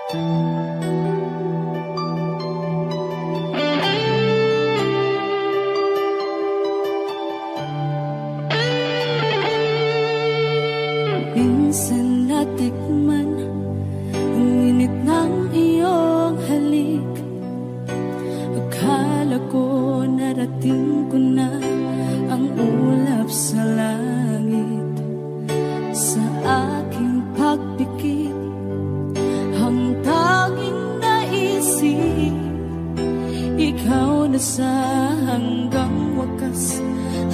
Minsan natikman ang init ng iyong halik. Akala ko narating ko na ang ulap sa langit. Sa aking pagpikit, ang tanging naisip, ikaw na sa hanggang wakas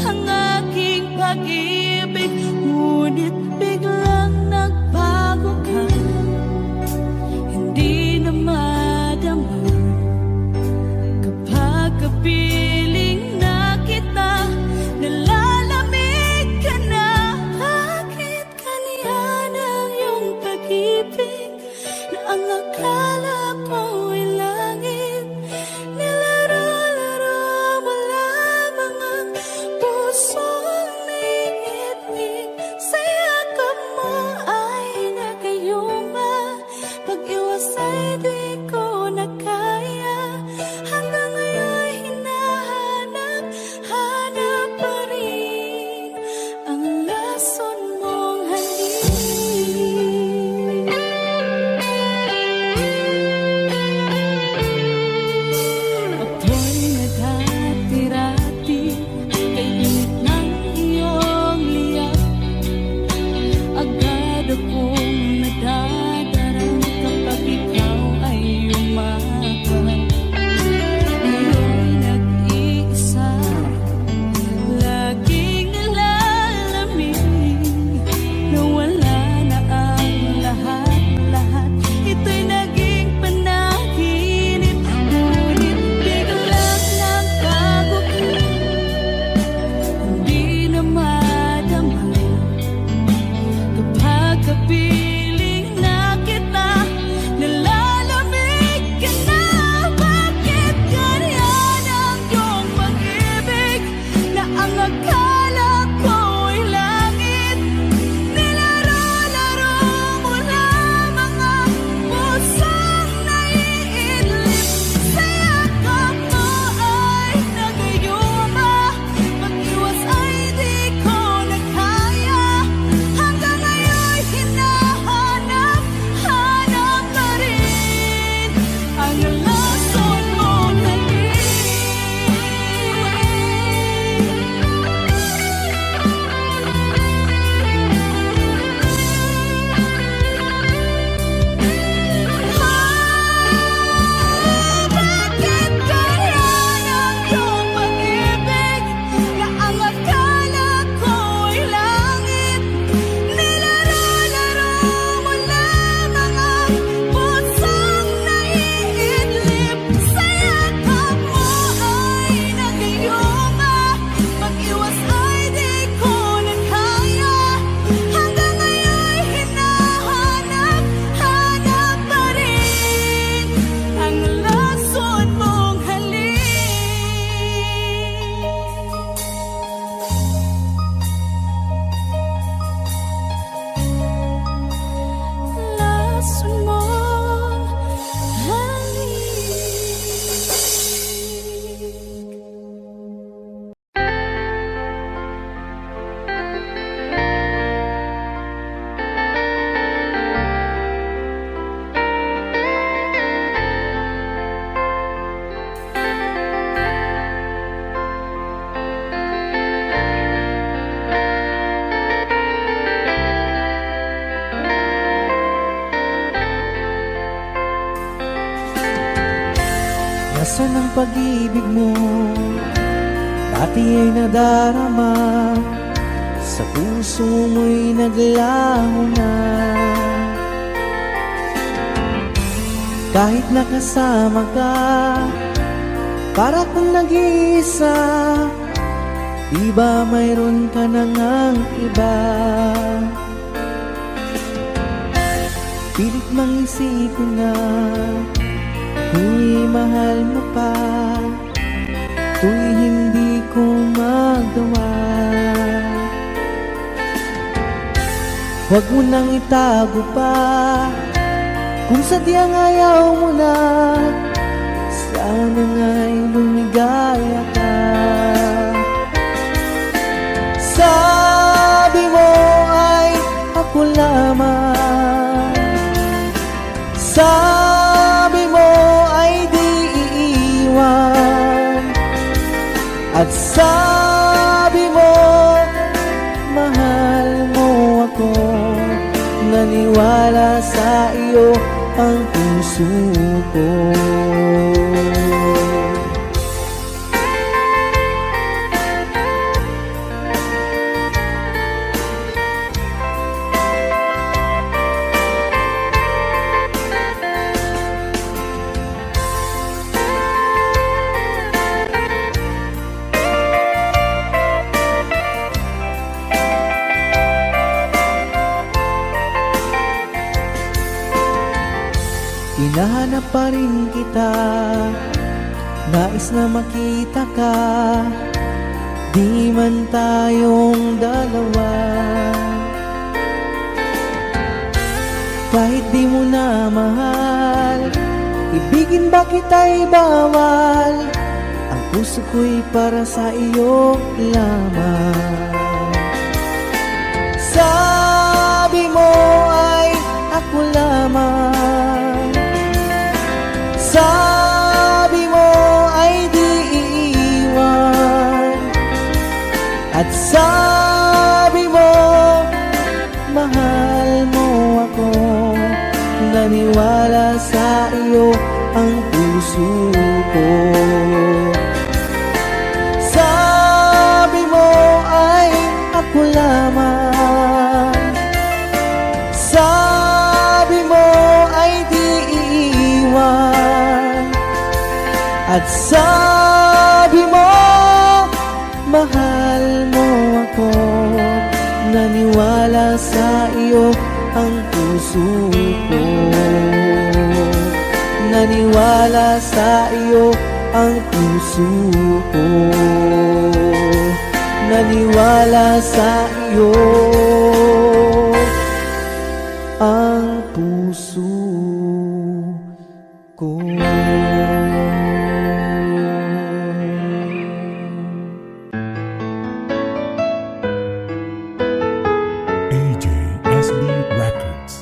ang aking pag-ibig. Ngunit biglang nagbago ka, hindi na madama kapag kapiling na kita, nalalamig ka na. Bakit kaniyan ang iyong pag-ibig na ang akala ko'y langit? Nilaro-laro mo lamang ang pusong niitig. Sa yakap mo ay nagayuma, pag-iwas ay di ko na kaya. Hanggang ngayon hinahanap-hanap pa rin ang lason mong halik. Ako'y naghatirati kay init ng iyong liyak. Agad akong nadadarang kapag ikaw ay umapat. Iyo'y nag-iisa, laging nalalamig, na wala na ang lahat-lahat. Ito'y naging panaginip, ngunit biglang nagbago ka, hindi na madama kapag kapiling na kita, nalalamig ka na. Bakit ganyan ang iyong pag-ibig na ang akala ko'y langit? Nilaro-laro mo lamang ang pusong naiidlip. Sa yakap mo ay nagayuma, pag-iwas ay di ko na kaya. Hanggang ngayon hinahanap-hanap pa rin ang lason mong halik. Bakit ganyan ang iyong pag-ibig na ang akala ko'y langit? Nilaro-laro mo lamang ang pusong naiidlip. Sa yakap mo ay nagayuma, pag-iwas ay di ko na kaya. Hanggang ngayon hinahanap-hanap pa rin ang lason mong halik. Lason mong Nasaan ang pag-ibig mo? Dati ay nadarama, sa puso mo'y naglaho na. Kahit nakasama ka, para kang nag-iisa. Di ba mayroon ka na ngang iba? Pilit mang isipin na kung mahal mo pa, to'y hindi ko magawa. Huwag mo nang itago pa, Kung sadyang ayaw mo na, sana nga'y lumigaya ka. Sabi mo ay ako lamang, sabi mo ay di iiwan, at sabi mo mahal mo ako. Naniwala sa iyo ang puso ko. Hinahanap pa rin kita, nais na makita ka, di man tayong dalawa. Kahit di mo na mahal, ibigin ba kita'y bawal? Ang puso ko'y para sa iyo lamang. Sabi mo ay ako lamang, sabi mo ay di iiwan, at sabi mo mahal mo ako. Naniwala sa iyo ang puso ko. Sabi mo ay ako lamang, sabi mo ay di iiwan, at sabi mo mahal mo ako. Naniwala sa iyo ang puso ko. Naniwala sa iyo ang puso ko. Naniwala sa iyo ang puso ko. AJSB Records.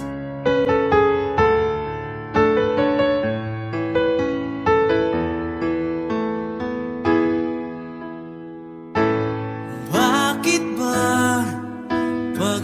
Bakit ba pag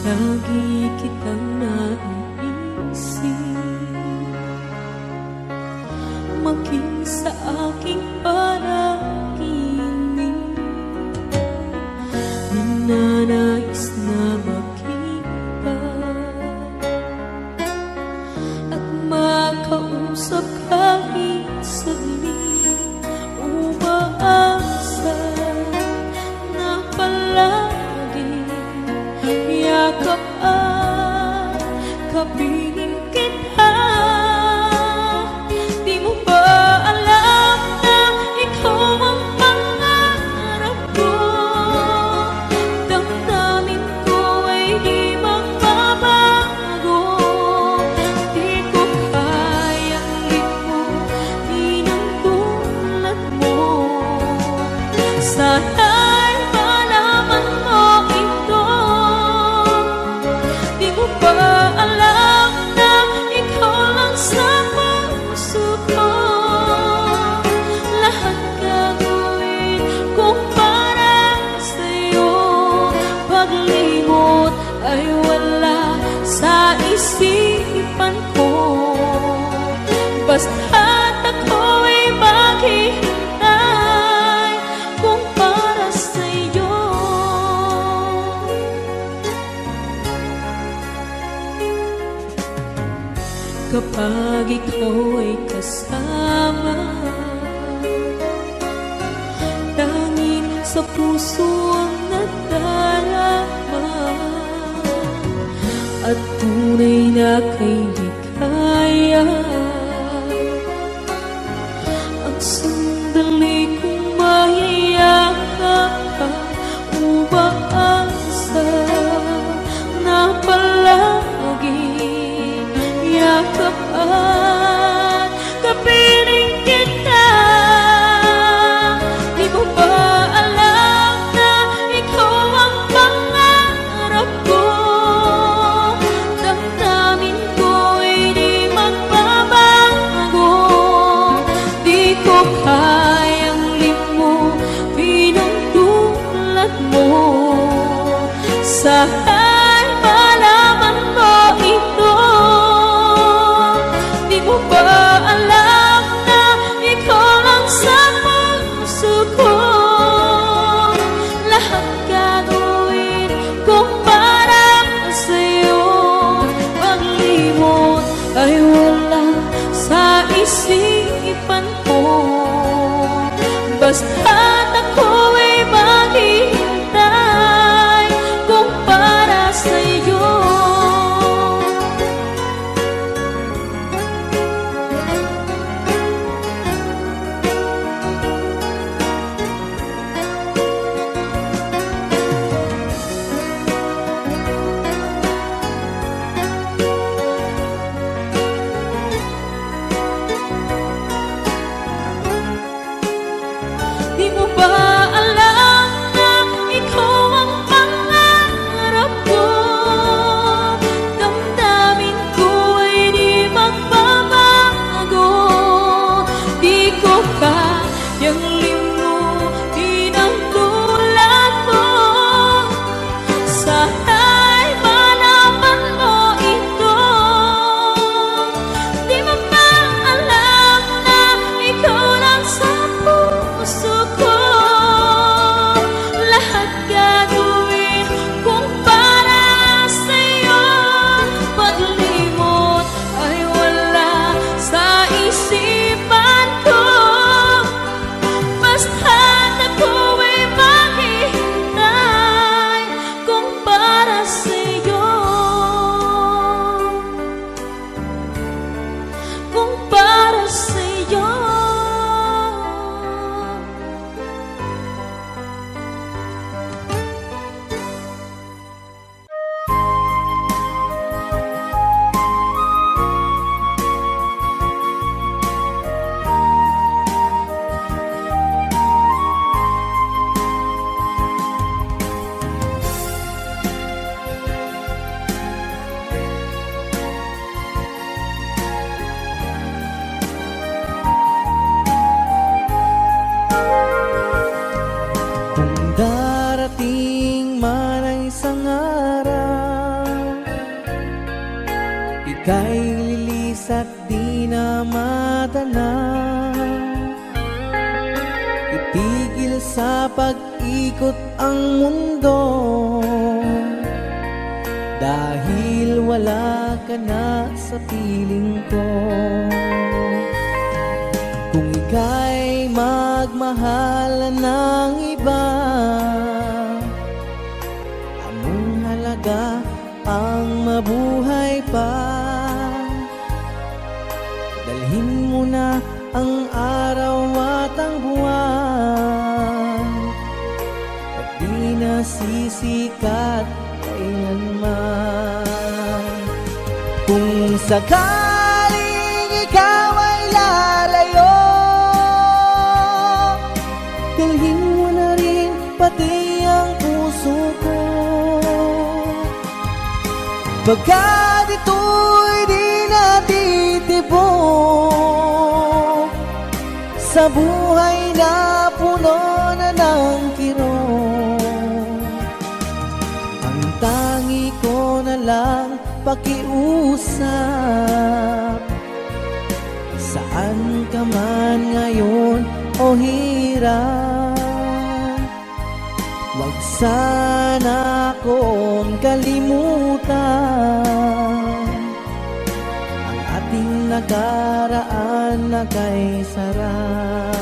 Lagi kitang naiisip, maging sa aking panaginip. Ninanais na makita at makausap kahit saglit. Umaasa na palagi yakap at kapiling kita. Di mo ba alam na ikaw ang pangarap ko? Damdamin ko ay di magbabago. Di ko kayang limutin ang tulad mo. Sana'y malaman mo ito. Di mo ba alam na ikaw lang sa puso ko? Lahat gagawin kung para sa'yo. Paglimot ay wala sa isipan ko. Basta't ako'y maghihintay kung para sa'yo. Kapag ikaw ay kasama, tanging sa puso ang nadarama, at tunay na kay ligaya. Ang sandali kong mayayakap ka, umaasa na palagi yakap at kapiling kita. Di mo ba alam na ikaw ang pangarap ko? Damdamin ko ay di magbabago. Di ko kayang limutin ang tulad mo. Sana'y malaman mo ito. Di mo ba alam na ikaw lang sa puso ko? Lahat gagawin kung para sa'yo. Paglimot ay wala sa isipan ko. Basta't ako'y maghihintay kung para sa'yo. Di mo ba alam na ikaw ang pangarap ko? Damdamin ko ay di magbabago. Di ko kayang limutin ang tulad mo. Sana'y malaman mo ito. Di mo ba alam na ikaw lang sa puso ko? Lahat gagawin kung para sa'yo. Paglimot ay wala sa isipan ko. Basta't ako'y maghihintay kung para sa'yo. Kung para sa'yo. Kung darating man ang isang araw na itigil sa pag-ikot ang mundo, dahil wala ka na sa piling ko. Kung ika'y magmahal ng iba, anong halaga ang mabuhay pa? Dalhin mo na ang araw at ang buwan, at di na sisikat kailanman. Kung sakaling ikaw ay lalayo, dalhin mo na rin pati ang puso ko. Pagkat ito'y di natitibok sa buhay na puno na ng kirot, ang tangi ko na lang pakiusap. Saan ka man ngayon o hirap, wag sana akong kalimutan ang ating nakaraan na kay sarap.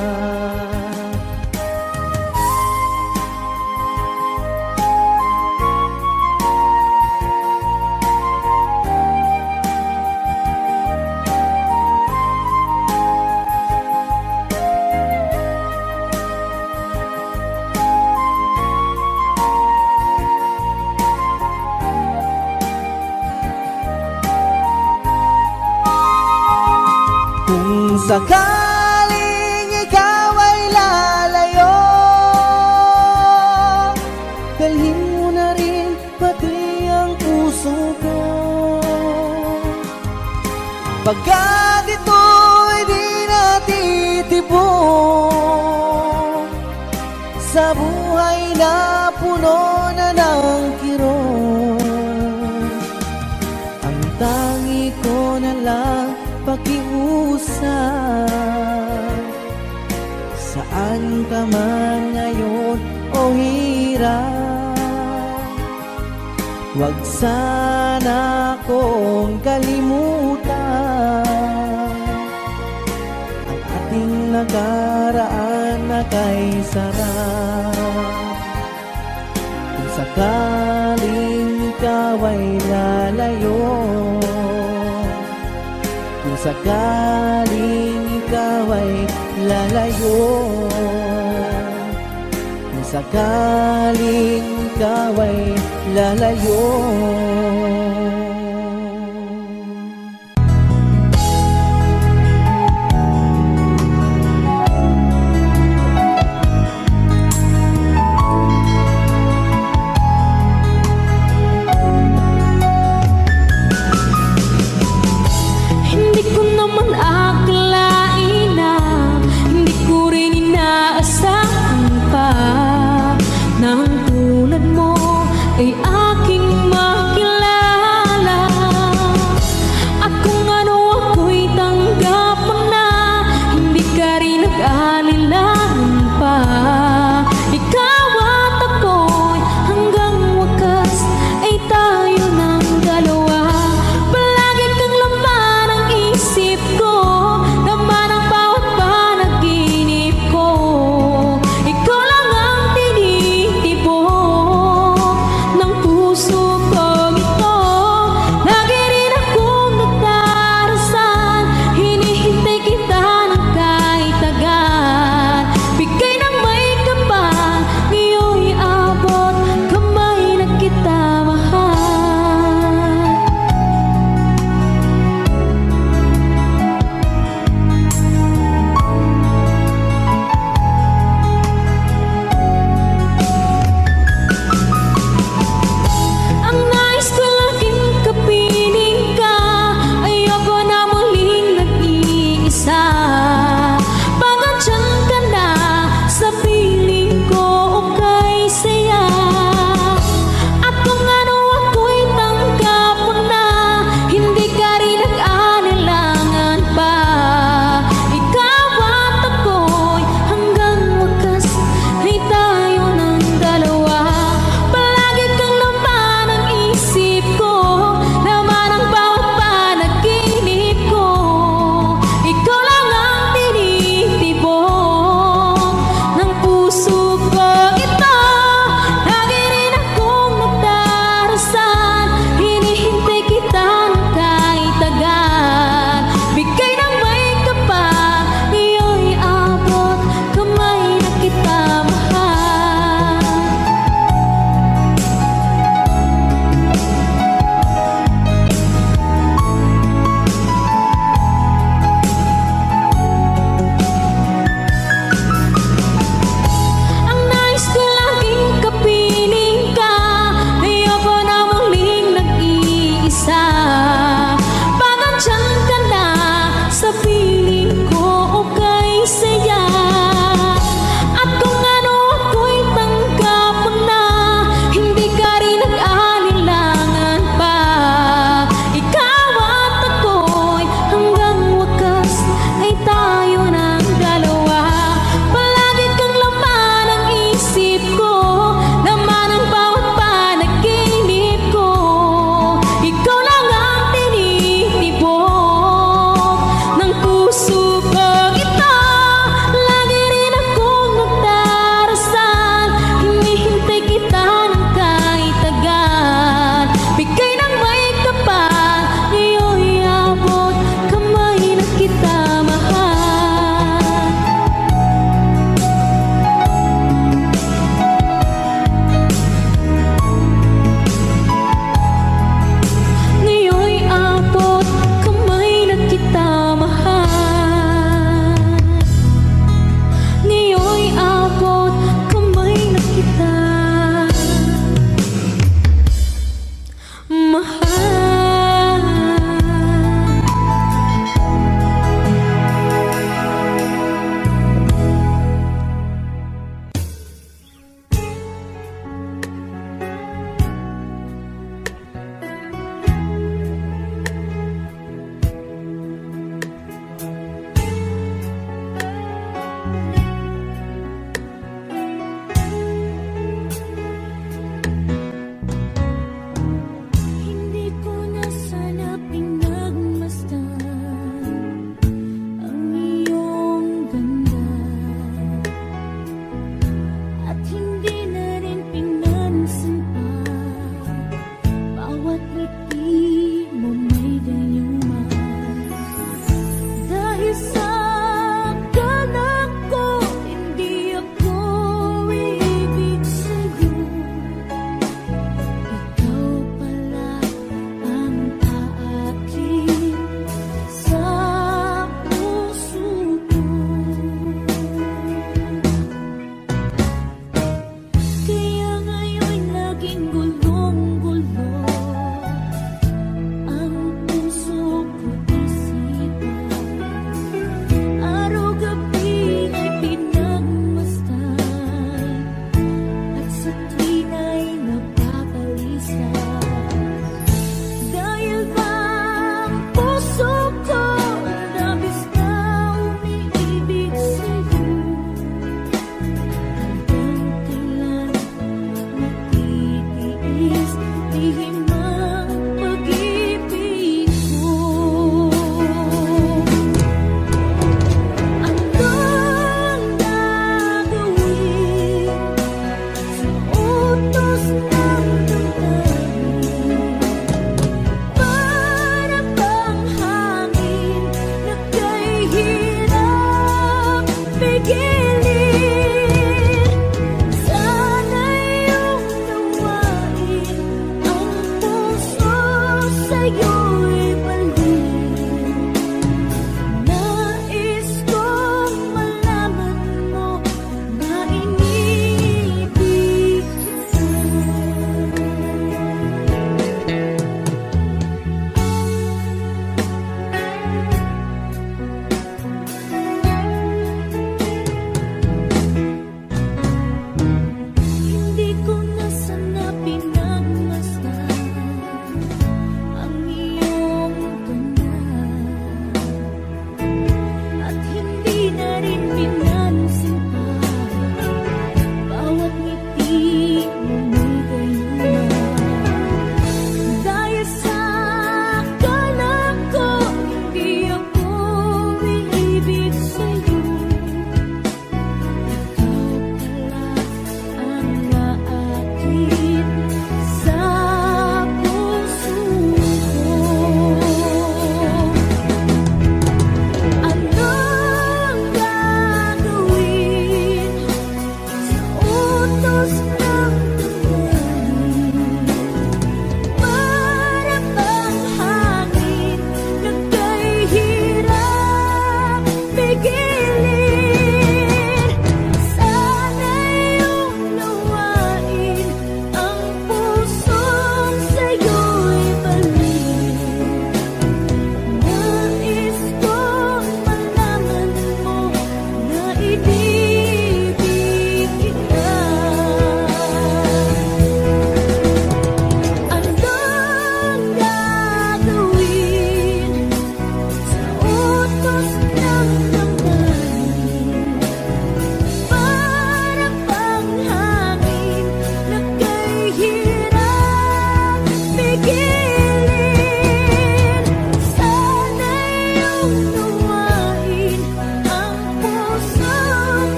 Kung sakaling ikaw ay lalayo, dalhin mo na rin pati ang puso ko. Pagkat ito'y di natitibok sa buhay na puno na ng kirot, ang tangi ko na lang pakiusap. Saan ka man ngayon o hirap, wag sana akong kalimutan ang ating nakaraan na kay sarap. Kung sakaling ikaw ay lalayo, kung sakaling ikaw ay lalayo, kung sakaling ikaw ay lalayo. Ay aking makilala, at kung ano ako'y tanggap mo na, hindi ka rin nag-alilangan pa. Ikaw at ako'y hanggang wakas ay tayo ng dalawa. Palagi kang laman ang isip ko, laman ang bawat panaginip ko. Ikaw lang ang tinitibok ng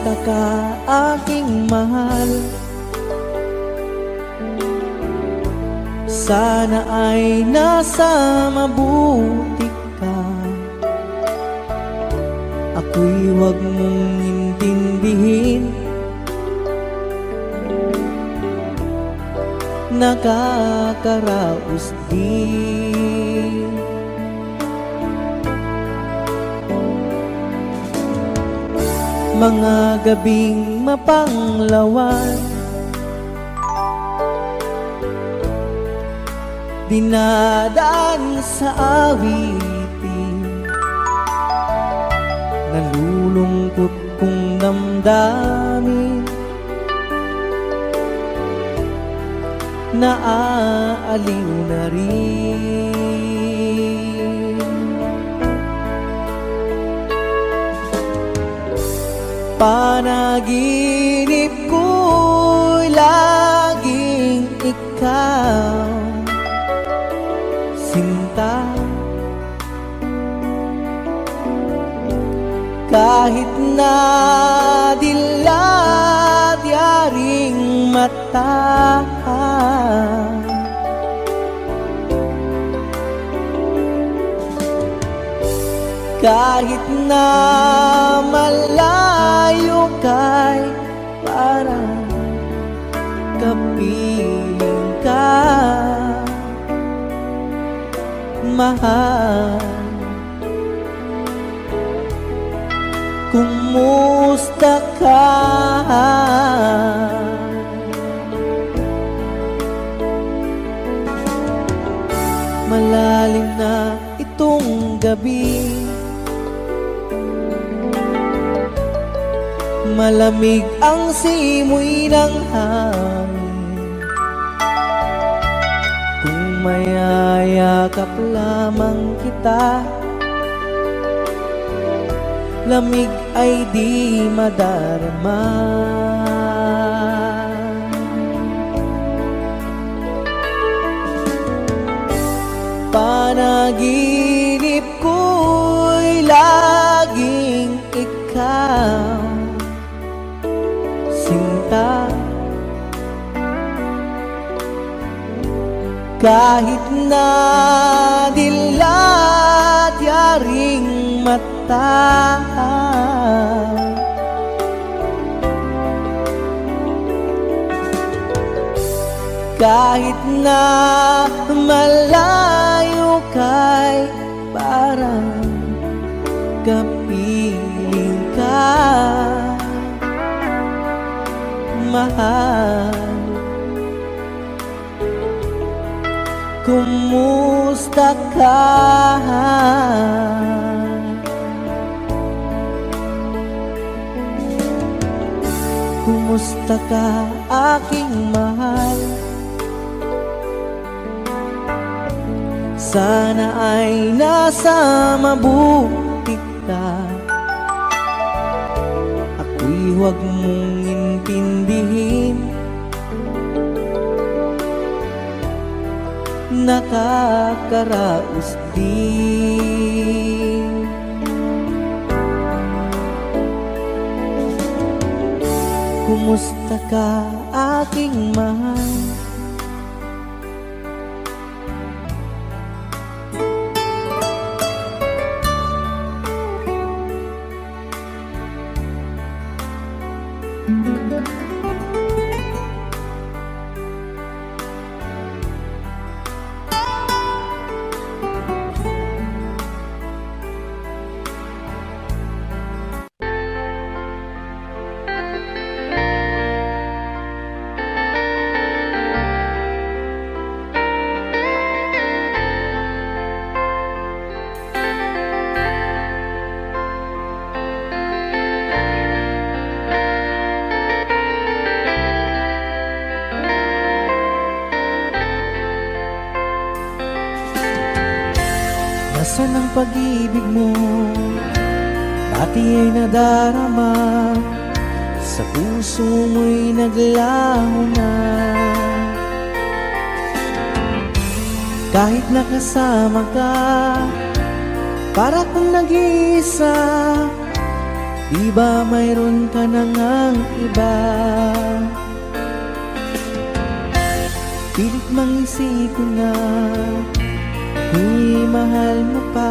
Kumusta ka aking mahal? Sana ay nasa mabuti ka. Ako'y huwag mong intindihin, nakakaraos din. Mga gabing mapanglawan, dinadaan sa awitin, nalulungkot kong damdamin, naaaliw na rin. Panaginip ko'y laging ikaw, sinta. Kahit na dilat yaring mata, kahit na malayo ka'y parang kapiling ka, mahal. Kumusta ka? Malalim na itong gabi, malamig ang simoy ng hangin. Kung mayayakap lamang kita, lamig ay di madarama. Panaginip ko'y laging ikaw, sinta. Kahit na dilat yaring mata, kahit na malayo ka'y parang kapiling ka, mahal. Kumusta ka? Kumusta ka aking mahal? Sana ay nasa mabuti ka. Ako'y huwag mong intindihin, nakakaraos din. Kumusta ka aking mahal? Nasaan ang pag-ibig mo? Pati ay nadarama, sa puso mo'y naglaho na. Kahit nakasama ka, para kang nag-iisa, Di ba mayroon ka na ngang iba? Pilit mangisip ko na kung mahal mo pa,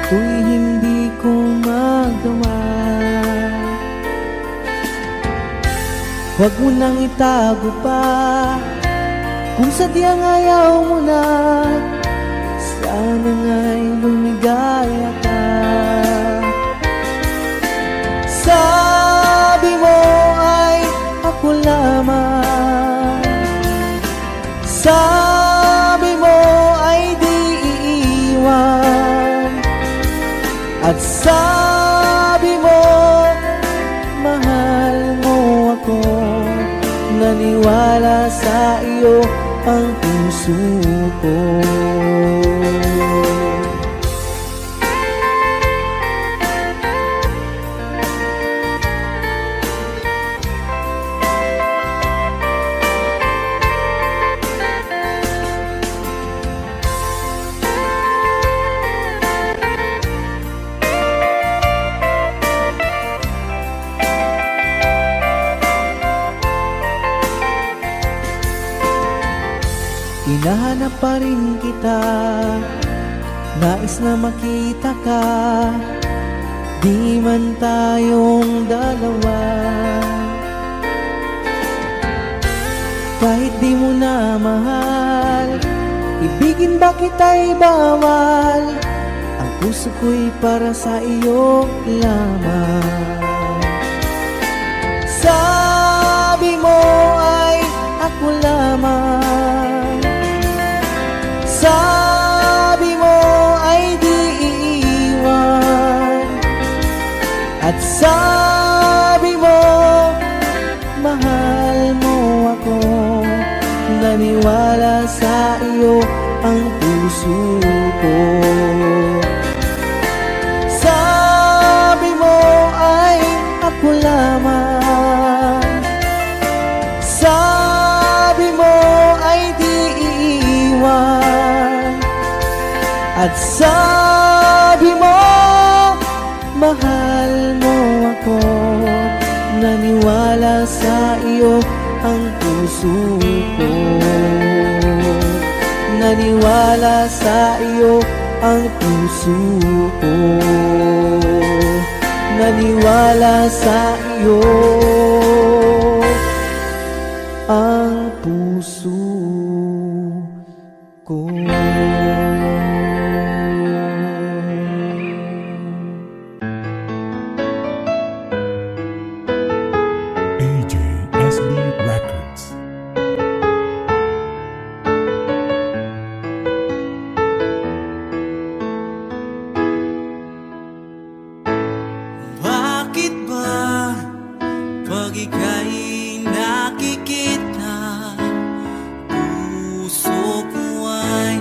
tuwing hindi ko magawa. Huwag mo nang itago pa, kung sadyang ayaw mo na, sana nga'y lumigaya ka. Sabi mo ay ako lamang, sabi mo ay di iiwan, at sabi mo mahal mo ako. Naniwala sa iyo ang puso ko. Hinahanap pa rin kita, nais na makita ka, di man tayong dalawa. Kahit di mo na mahal, ibigin ba kita'y bawal, ang puso ko'y para sa iyo lamang. Sabi mo ay ako lamang, sabi mo ay di iiwan, at sabi mo mahal mo ako. Naniwala sa iyo ang puso ko. Sabi mo ay ako lamang, sabi mo ay di iiwan, at sabi mo mahal mo ako. Naniwala sa iyo ang puso ko. Naniwala sa iyo ang puso ko. Naniwala sa iyo ang puso ko. AJSB Records. Bakit ba pag ika'y nakikita, puso ko ay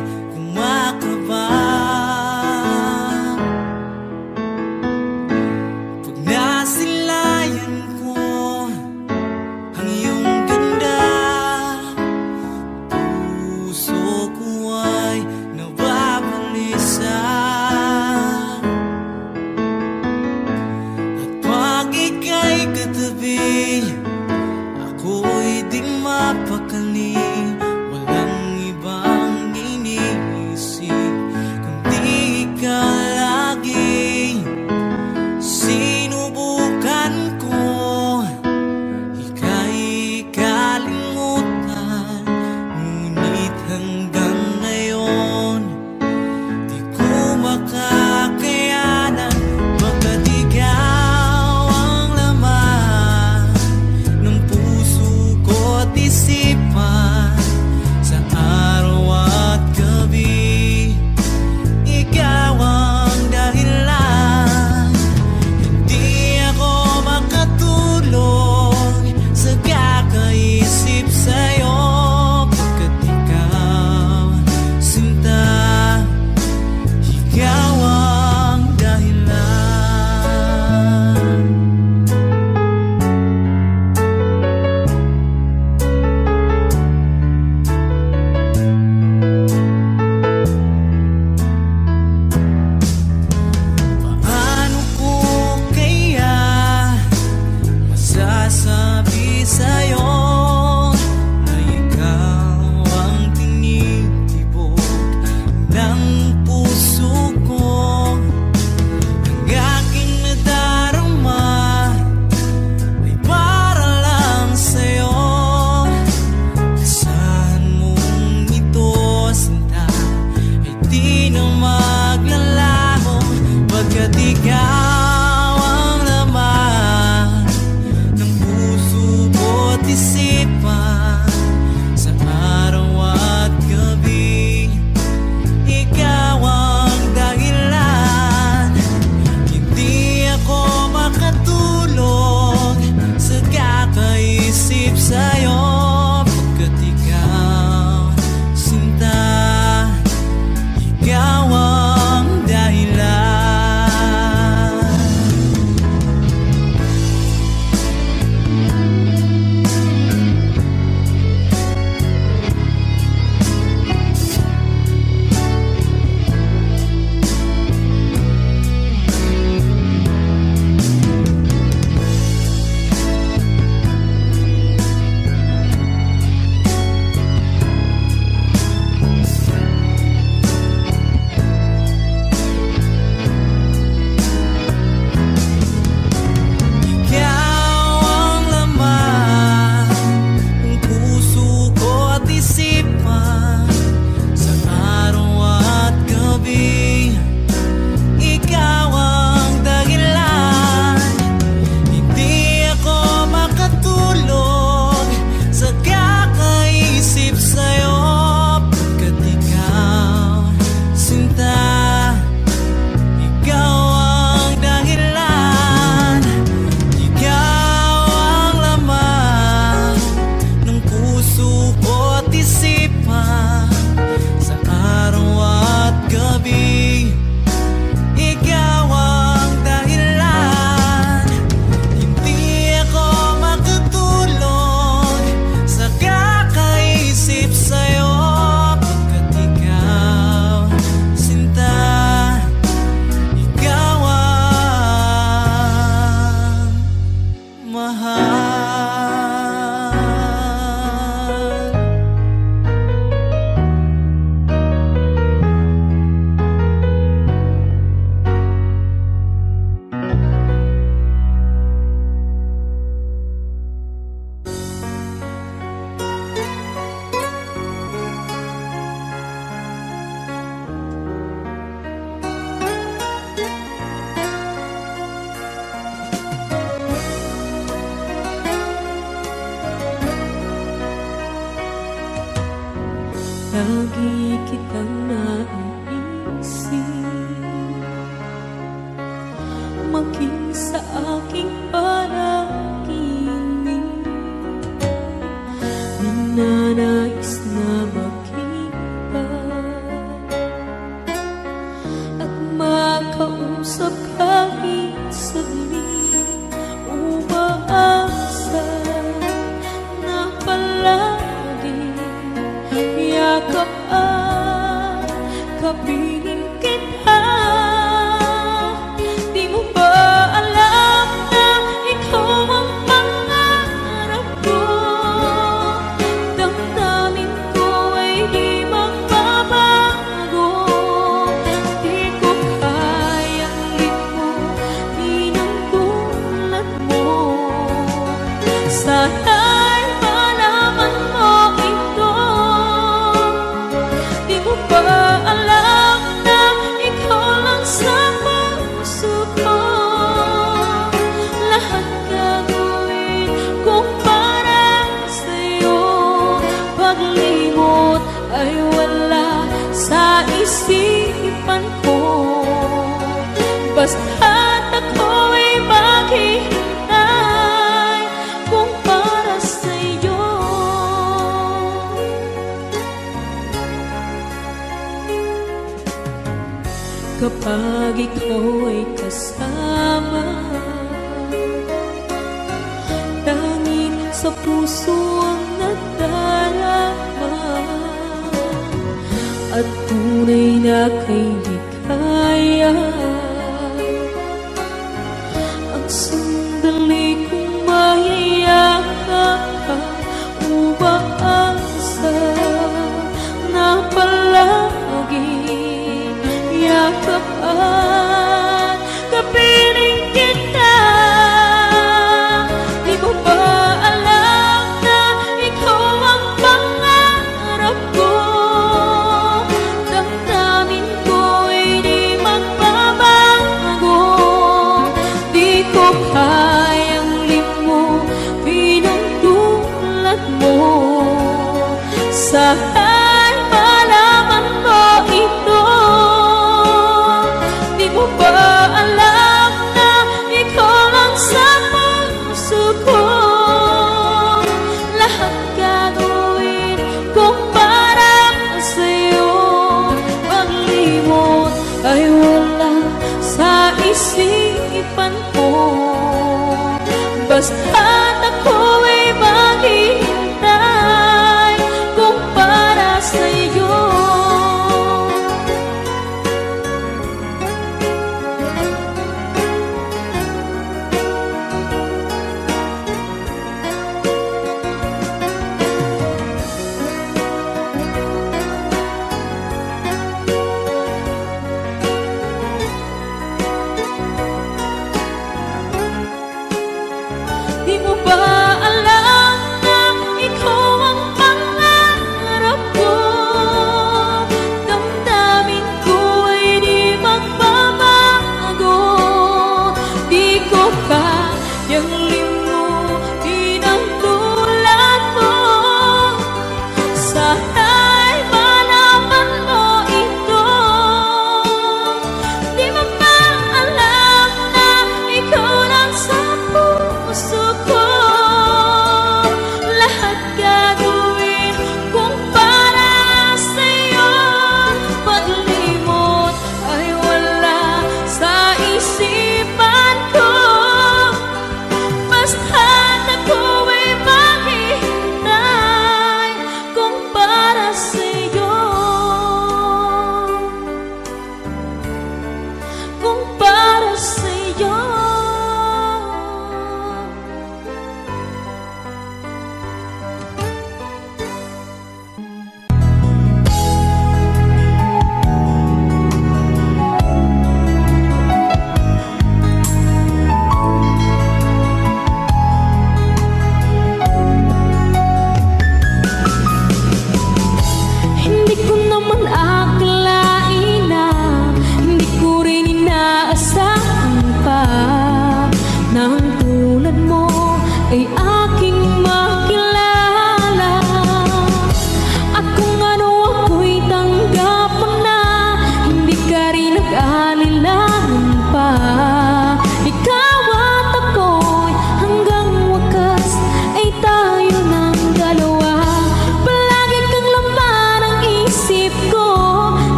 Lagi kitang naiisip, maging sa aking panaginip. Ninanais na makita at makausap kahit saglit. Umaasa na palagi yakap at kapiling kita. Di mo ba alam na ikaw ang pangarap ko? Damdamin ko ay di magbabago. Di ko kayang limutin ang tulad mo. Sana'y malaman mo ito. Di mo ba alam na ikaw lang sa puso ko? Lahat gagawin kong para sa'yo. Paglimot ay wala sa isipan ko. Basta't ako'y maghihintay kung para sa'yo. Kapag ikaw ay kasama, tanging sa puso ang nadarama, at tunay na kay likaya. Ang sandali kong mayayakap ka, umaasa na palagi yakap at kapiling kita. Di mo ba alam na ikaw ang pangarap ko? Damdamin ko ay di magbabago. Di ko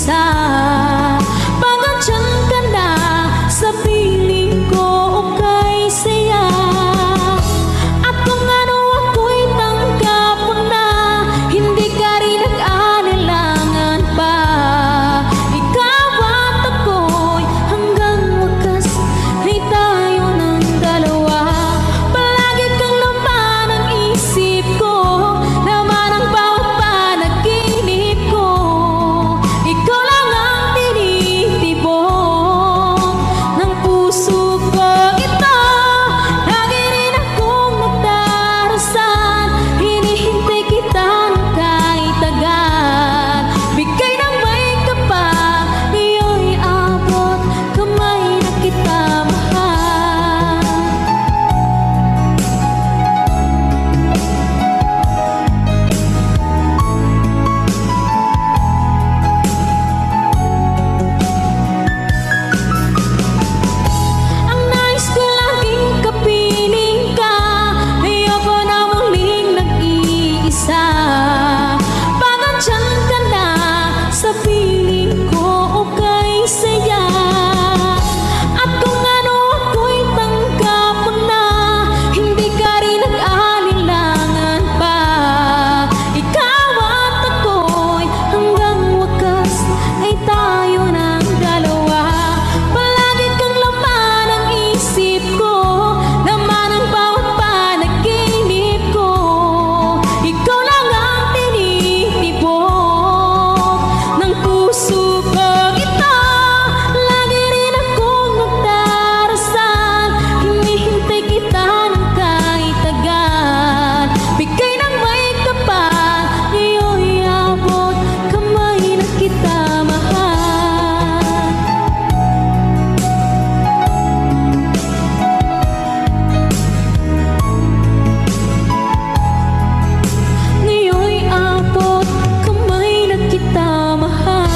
nag-iisa. Pagandyan ka na sa piling ko, okay saya. At kung ano ako'y tanggap mo na, hindi ka rin nag-anilangan pa. Ikaw at ako'y hanggang wakas ay tayo ng dalawa. Palagi kang laman ang isip ko, laman ang bawat panaginip ko. Ikaw lang ang tinitibok ng puso ko ito. Lagi rin akong nagdarasal, hinihintay kita ng kahit tagal. Bigay ng may kapal, iyo'y abot kamay na kita mahal. Ang nais ko laging kapiling ka, ayoko na muling nag-iisa. Pagandyan ka na sa piling ko, okay saya. At kung ano ako'y tanggap mo na, hindi ka rin nag-alinlangan pa. Ikaw at ako'y hanggang wakas ay tayo ng dalawa. Palagi kang laman ang isip ko, laman ang bawat panaginip ko. Ikaw lang ang tinitibok ng puso ko ito. Lagi rin akong nagdarasal, hinihintay kita ng kahit tagal. Bigay ng may kapal, iyo'y abot kamay na kita mahal. Ngayon'y abot kamay na kita mahal.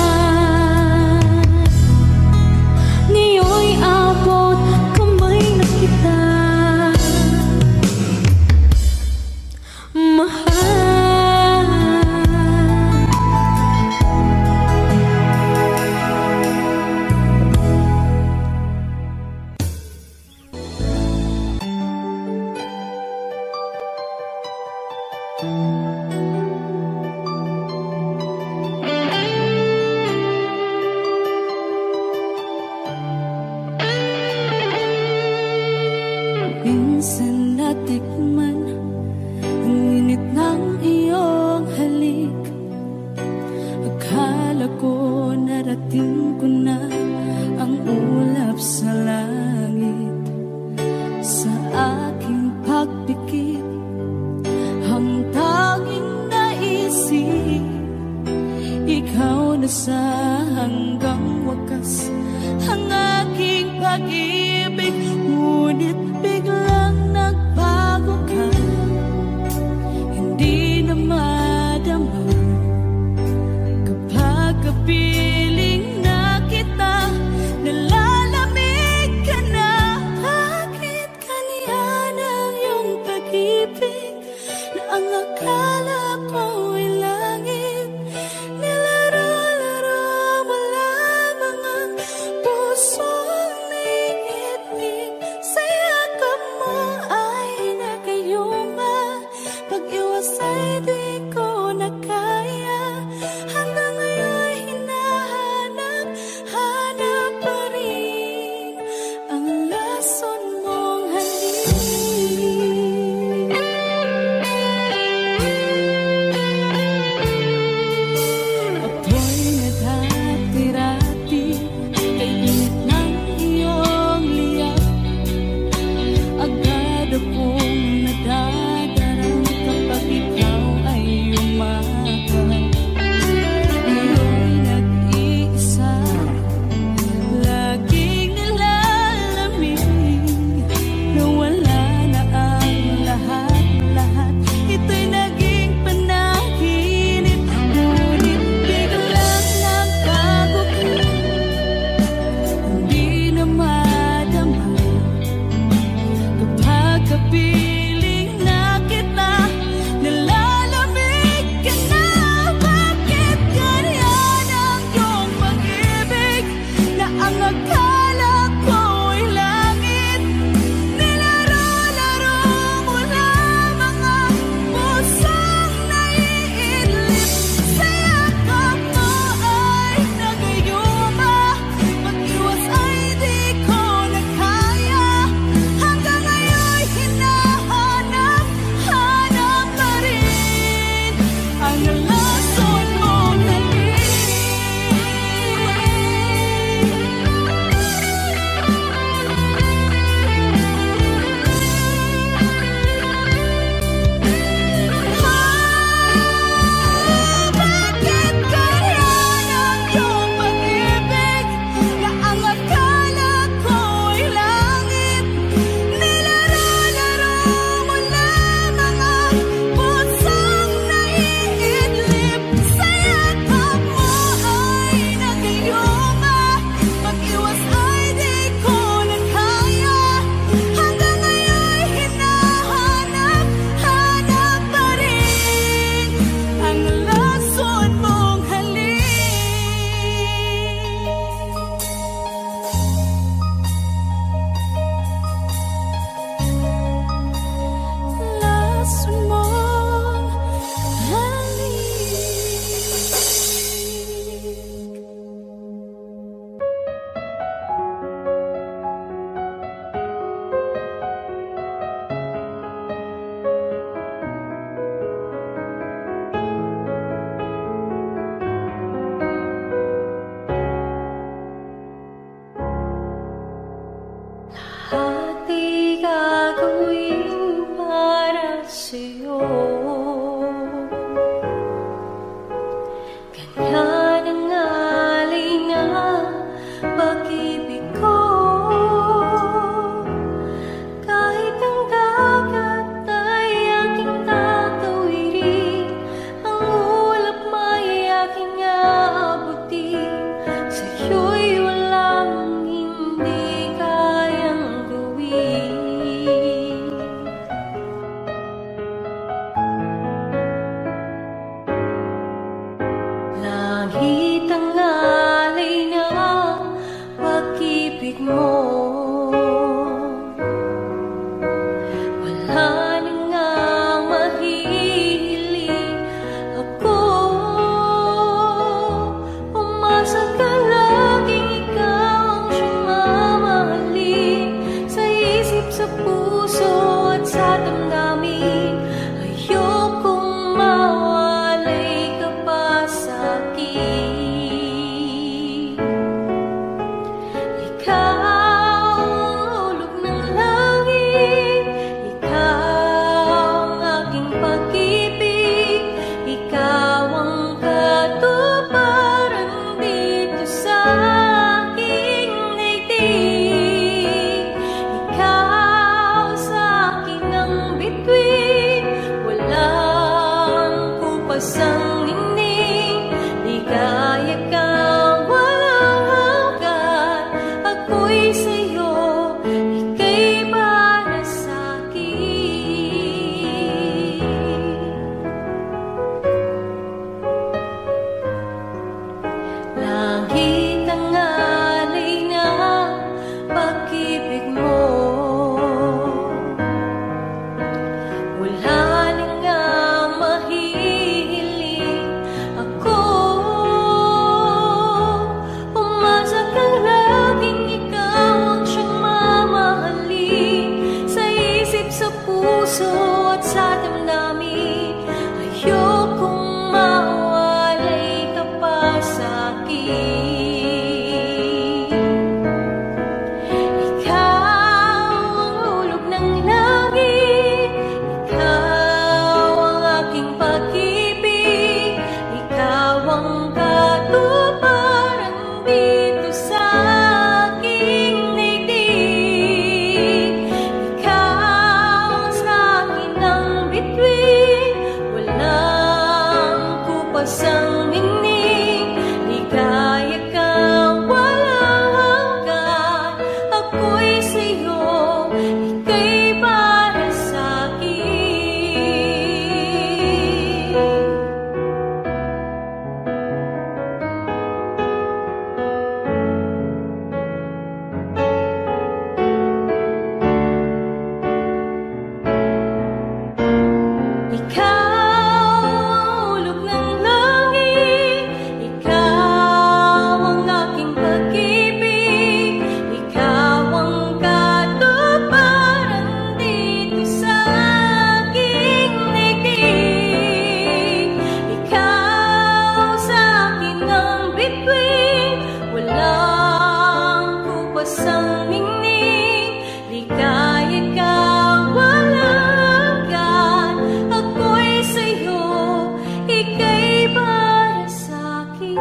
Ngayon'y abot kamay na kita mahal. Minsan natikman ang init ng iyong halik. Akala ko narating ko na ang ulap sa langit. Sa aking pagpikit, ang tanging naisip, ikaw na sa hanggang wakas ang aking pag-ibig. Ngunit biglang nagbago ka, hindi na madama kapag kapiling na kita. Nalalamig ka na, bakit kaniyan ang iyong pag-ibig na ang akala ko'y langit? Nilaro-laro mo lamang ang pusong may ngiti. Saya sa'yo'y walang hindi kayang gawin. Langit ang alay ng pag-ibig mo. Wala na ngang mahihiling ako. Umasa ka laging ikaw ang siyang mamahalin. Sa isip, sa puso at sa damdamin, ayokong mawalay ka pa sa'kin. Ikaw ang hulog ng langit, ikaw ang aking pag-ibig, ikaw ang katuparan dito sa aking daigdig. Ikaw sa akin ang bituin, walang kupasang ningning. Ligaya kang walang hanggan, ako'y sa'yo, ika'y para sa'kin. Langit ang alay ng pag-ibig mo. Wala na ngang mahihiling ako. Umasa kang laging ikaw ang siyang mamahalin. Sa isip, sa puso at sa damdamin, ayokong mawalay ka pa sa'kin. Ikaw ang hulog ng langit, ikaw ang aking pag-ibig, ikaw ang katuparan dito sa aking daigdig. Ikaw sa akin ang bituin, walang kupasang ningning. Ligaya kang walang hanggan, ako'y sa'yo, ika'y para sa'kin. Ikaw ang hulog ng langit, ikaw ang aking pag-ibig, ikaw ang katuparan dito sa aking daigdig. Ikaw sa akin ang bituin, walang kupasang ningning. Ligaya kang walang hanggan, ako'y sa'yo, ika'y para sa'kin.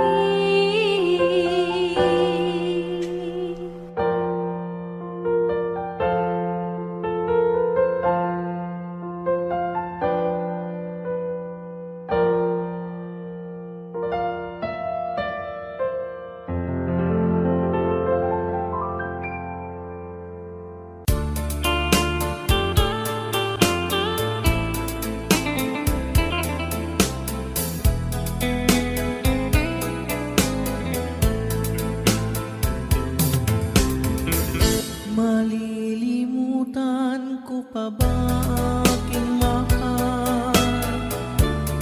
Malilimutan ko pa ba aking mahal,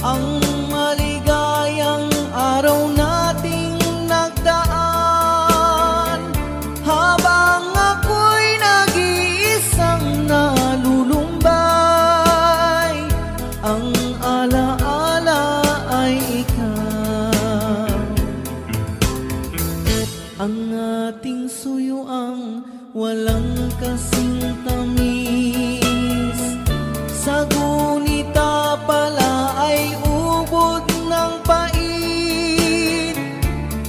ang maligayang araw nating nagdaan, habang ako'y nag-iisang nalulumbay. Ang alaala ay ikaw, ang ating suyuang walang kasing tamis. Sa gunita pala ay ubod ng pait.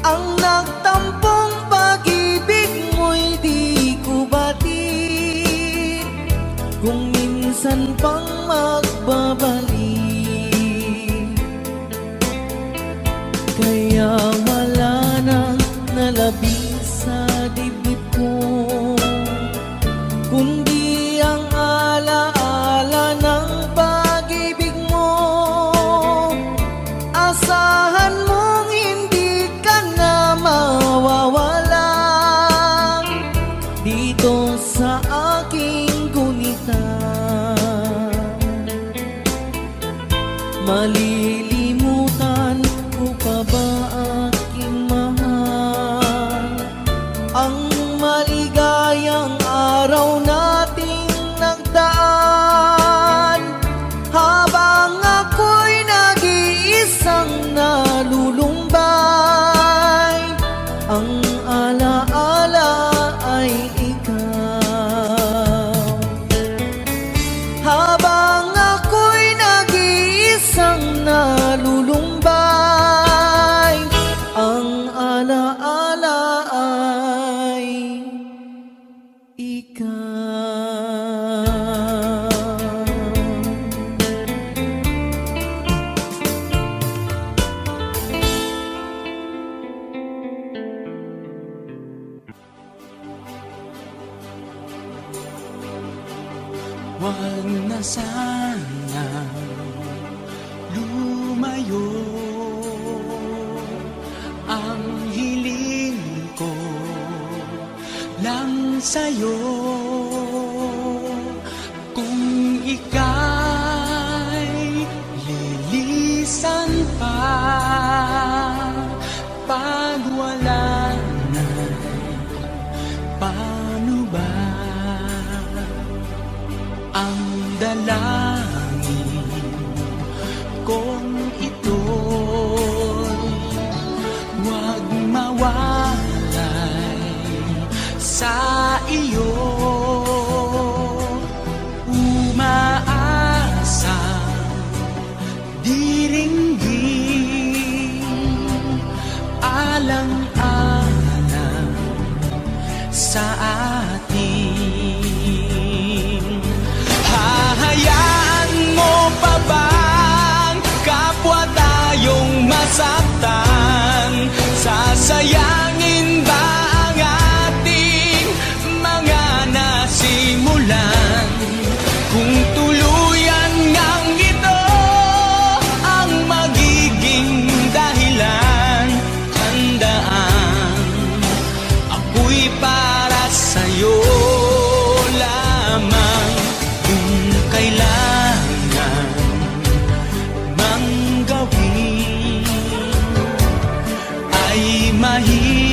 Ang nagtampong pag-ibig mo'y di ko batid, kung minsan pang magbabalik. Kaya wala nang labis sa dibdib ko, kundi ang alaala ng pag-ibig mo. Asahan mong hindi ka na mawawala dito sa aking gunitan. Malilimutan ko pa ba aking mahal ang maligayang araw nating nagdaan, habang ako'y nag-iisang nalulumbay. Ang alaala ay ikaw, habang ako'y nag-iisang nalulumbay. Ang alaala ay Huwag na sana lumayo, ang hiling ko lang sa'yo. Kung ika'y lilisan pa, pag wala na, paano ba? Ang dalangin kong ito'y huwag mawalay sa iyo. Umaasa diringgin, alang-alang sa atin. Hahayaan mo pa bang kapwa tayong masaktan? Sasayangin ba ang ating mga nasimulan? Kung tuluyan ngang ito ang magiging dahilan, tandaan, ako'y para sa'yo lamang. Kung kailangan mang gawin ay mahirap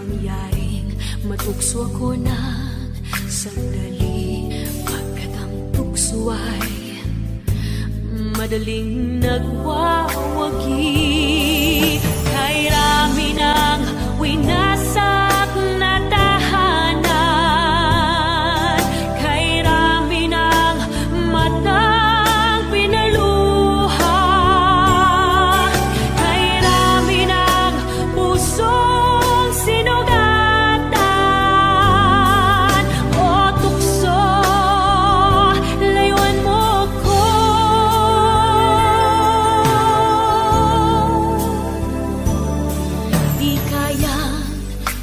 mangyaring matukso ako ng sandali, pagkat ang tukso ay madaling nagwawagi. Kay rami ng winasak na tahanan, kay rami ng matang pinaluha, kay rami ng pusong sinugatan. O tukso, layuan mo ko. Di kayang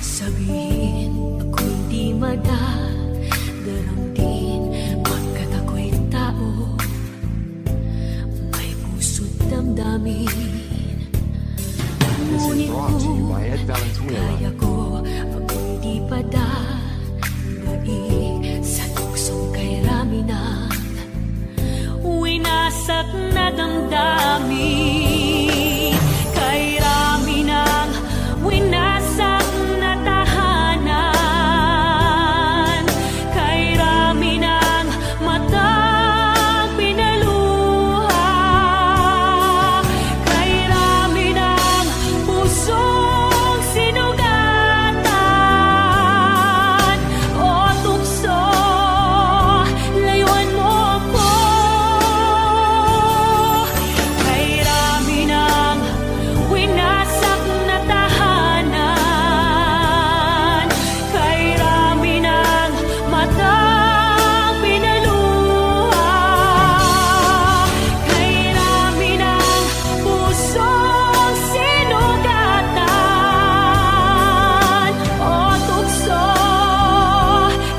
sabihin ako'y di madadaramdin, pagkat ako'y tao, may puso't damdamin. Ngunit kung kaya ko, ako'y di padadai sa tuksong kay rami ng winasak na damdamin. Kay rami ng winasak na tahanan, kay rami ng matang pinaluha, kay rami ng pusong sinugatan. O tukso, layuan mo ko. Kay rami ng winasak na tahanan, kay rami ng matang pinaluha, kay rami ng pusong sinugatan. O tukso,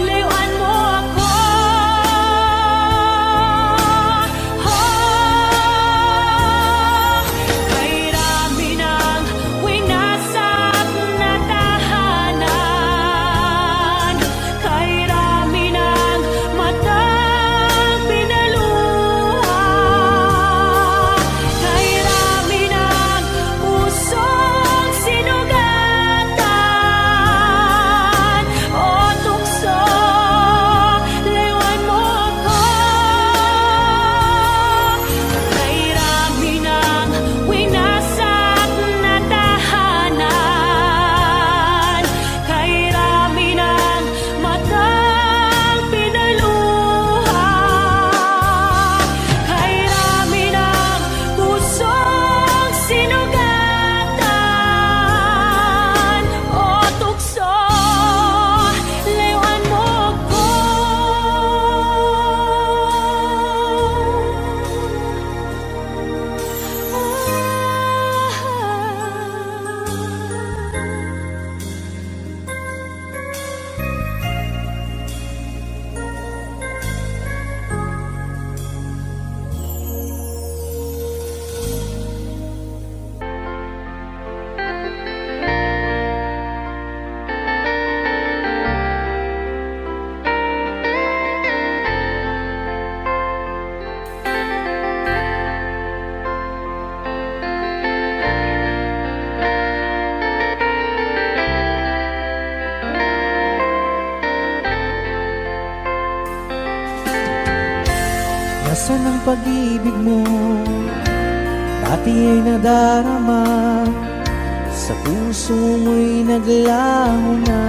layuan mo ako. Kay rami ng winasak na tahanan, kay rami ng matang pinaluha, kay rami ng pusong sinugatan. O tukso, layuan mo ko. Kay rami ng winasak na tahanan, kay rami ng matang pinaluha, kay rami ng pusong sinugatan. O tukso, layuan mo ko. Nasaan ang pag-ibig mo? Dati ay nadarama, sa puso mo'y naglaho na.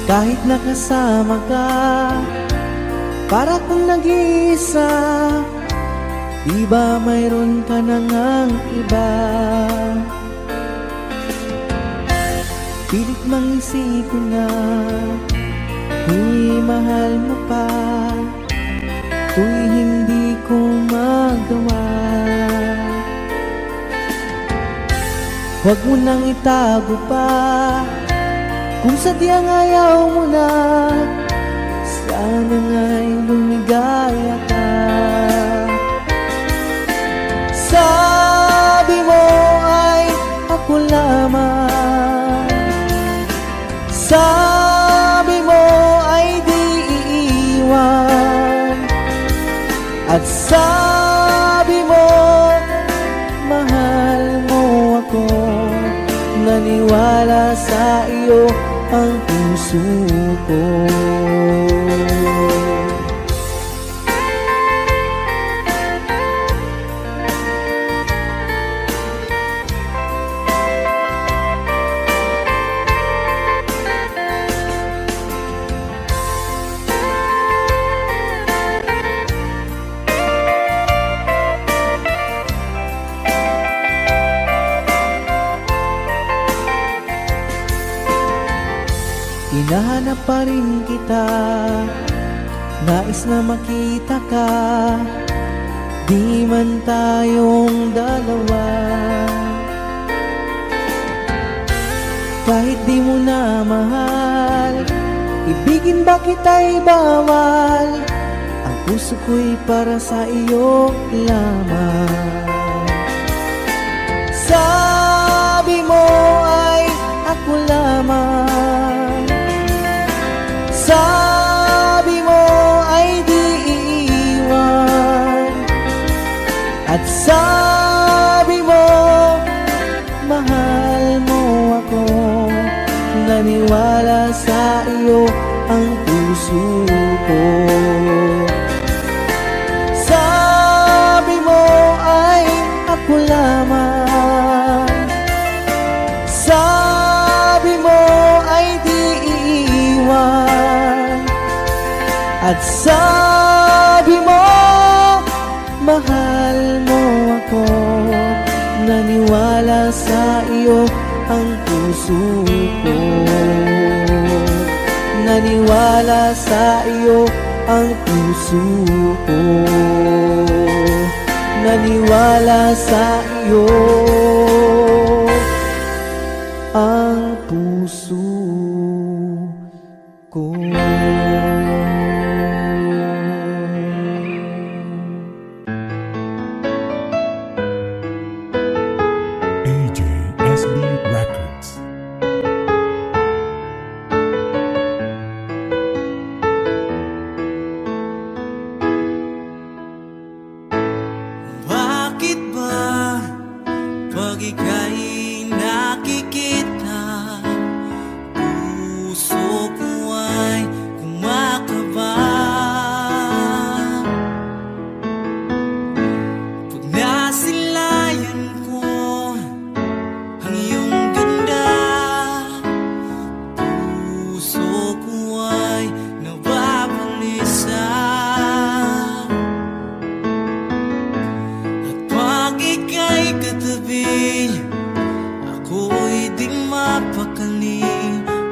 Kahit nakasama ka, para kung nag-iisa, di ba mayroon ka na ngang iba? Pilit mang isipin na tuw'y mahal mo pa, tuw'y hindi ko magawa. Huwag mo nang itago pa, kung sadyang ayaw mo na, sana nga'y lumigaya ka. Sabi mo ay ako lamang, sabi mo ay di iiwan, at sabi mo mahal mo ako. naniwala sa iyo ang puso ko. Hinahanap pa rin kita, nais na makita ka, di man tayong dalawa. Kahit di mo na mahal, ibigin ba kita'y bawal, ang puso ko'y para sa iyo lamang. Sabi mo ay ako lamang, sabi mo ay di iiwan, at sabi mo mahal mo ako, naniwala sa iyo ang puso ko. Sabi mo ay ako lamang, sabi mo ay di iiwan, at sabi mo mahal mo ako, naniwala sa iyo ang puso ko. Naniwala sa iyo ang puso ko, naniwala sa iyo ang puso ko. AJSB Records. Bakit ba pag ika'y nakikita, puso ko ay kumakaba? Pag nasilayan ko ang iyong ganda, puso ko ay nababalisa. At pag ika'y katabi, ako'y di mapakali,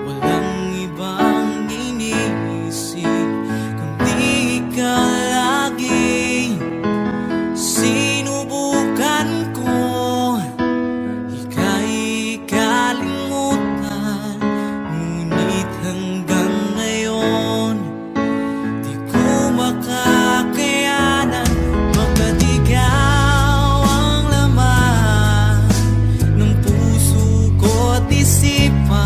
walang ibang iniisip kundi ikaw lagi. Sinubukan ko ika'y kalimutan, ngunit hanggang ngayon di ko makakayanan, pagkat ikaw ang laman ng puso ko at isipan.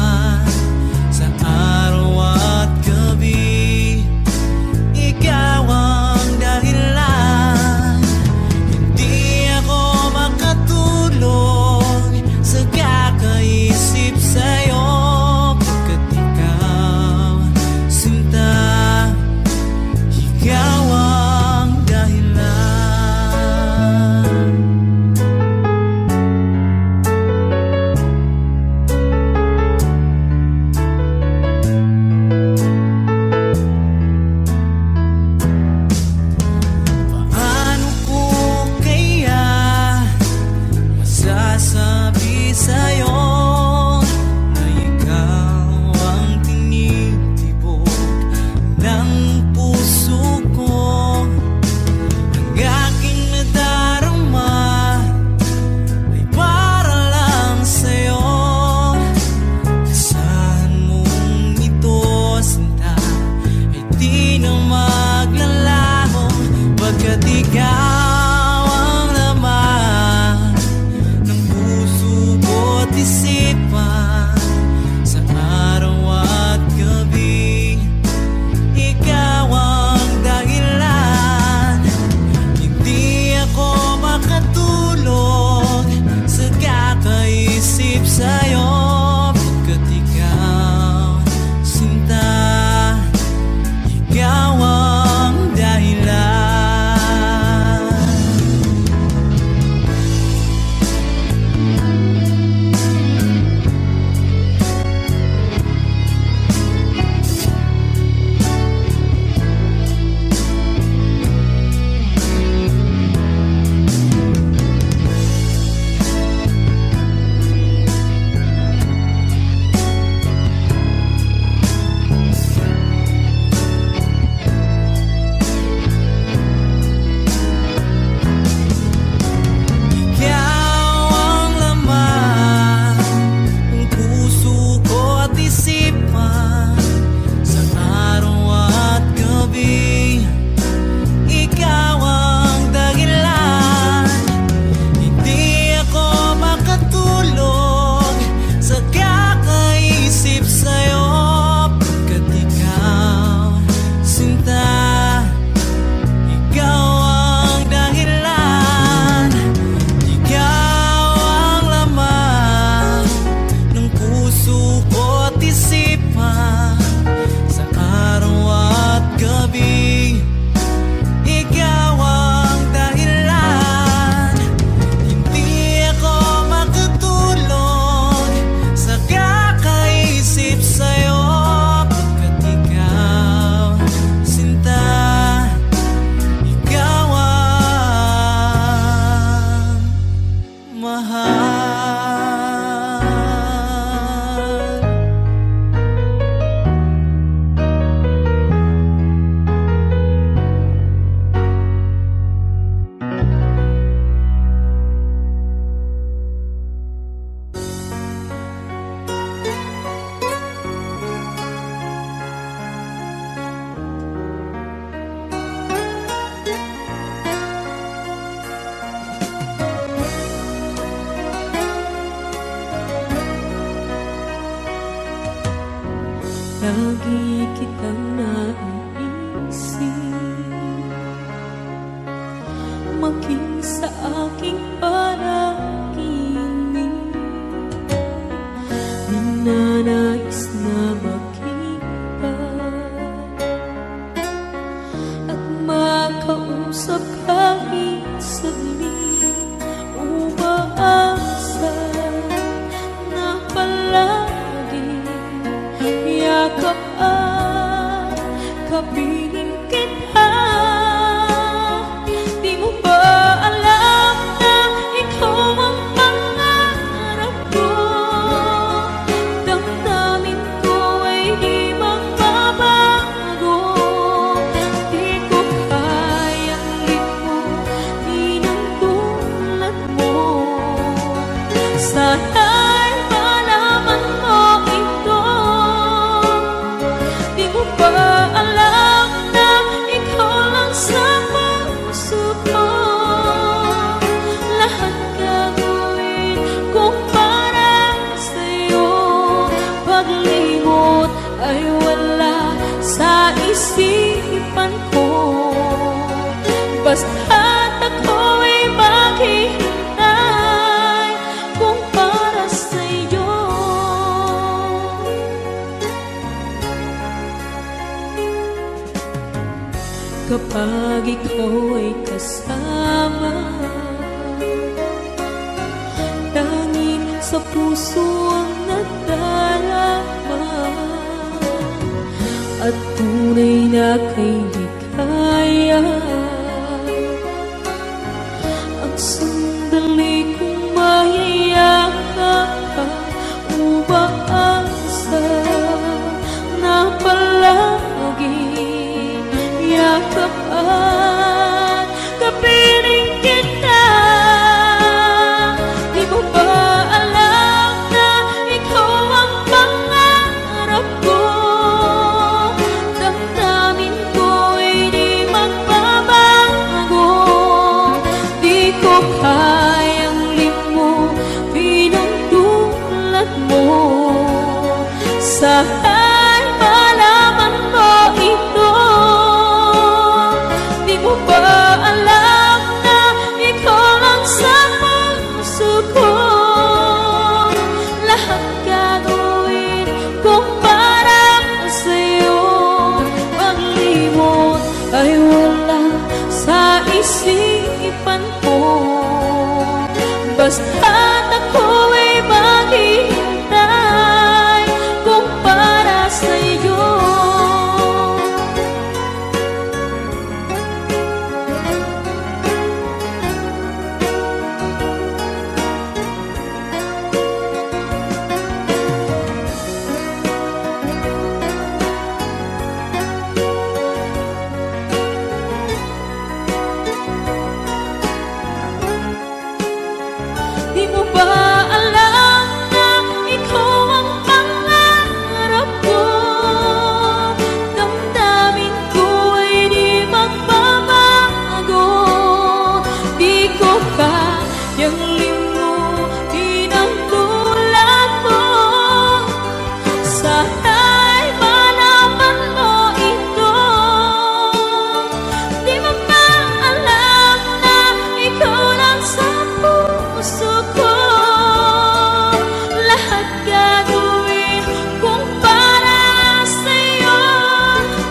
lagi kitang naiisip, maging sa aking panaginip. Ninanais na makita at makausap kahit saglit. Umaasa na palagi yakap at kapiling kita. Di mo ba alam na ikaw ang pangarap ko? Damdamin ko ay di magbabago. Di ko kayang limutin ang tulad mo. Sana'y malaman mo ito. Di mo ba alam na ikaw lang sa puso ko? Lahat gagawin kong para sa'yo. Paglimot ay wala sa isipan ko. Basta't ako'y maghihintay kung para sa'yo. Kapag ikaw ay kasama, tanging sa puso ang nadarama, at tunay na kay ligaya. Ang sandali kong mayayakap ka, umaasa na palagi yakap at kapiling kita. Di mo ba alam na ikaw ang pangarap ko? Damdamin ko ay di magbabago. Di ko kayang limutin ang tulad mo. Sana'y malaman mo ito. Di mo ba alam na ikaw lang sa puso ko? Lahat gagawin kong para sa'yo. Paglimot ay wala sa isipan ko. Basta't ako'y maghihintay kung para sa'yo. Di mo ba alam na ikaw ang pangarap ko? Damdamin ko ay di magbabago. Di ko kayang limutin ang tulad mo. Sana'y malaman mo ito. Di mo ba alam na ikaw lang sa puso ko? Lahat gagawin kung para sa'yo.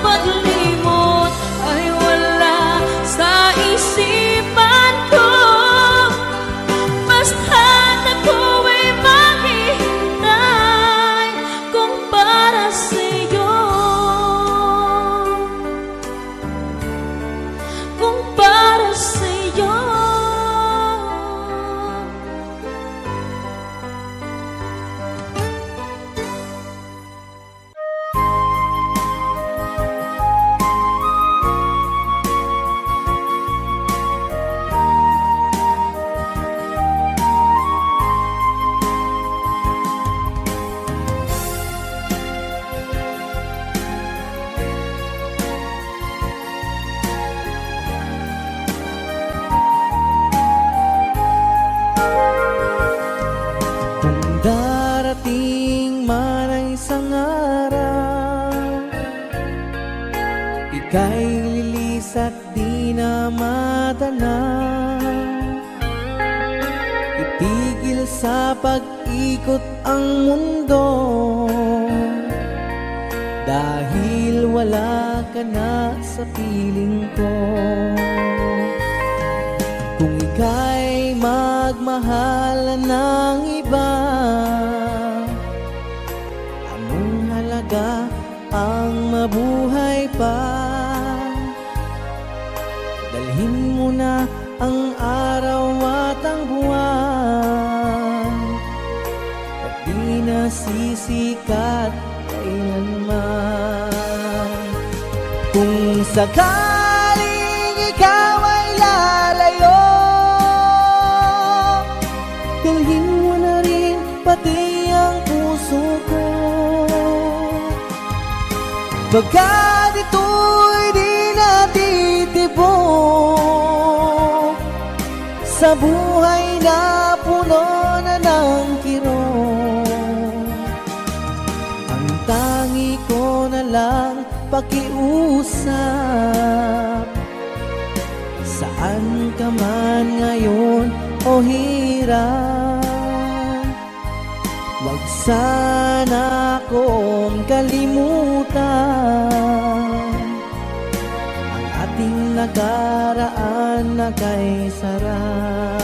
Paglimot ay wala sa isipan ko. Basta't ako'y maghihintay kung para sa'yo. Kung para sa'yo. Kung darating man ang isang araw sa pag-ikot ang mundo, dahil wala ka na sa piling ko. Kung ika'y magmahal ng iba, anong halaga ang mabuhay pa? Dalhin mo na ang araw at ang buwan, at di na sisikat kailanman. Kung sakaling ikaw ay lalayo, dalhin mo na rin pati ang puso ko. Pagkat ito'y di natitibok sa buhay na puno na ng kirot, ang tangi ko na lang pakiusap. Saan ka man ngayon o hirap, wag sana akong kalimutan ang ating nakaraan na kay sarap.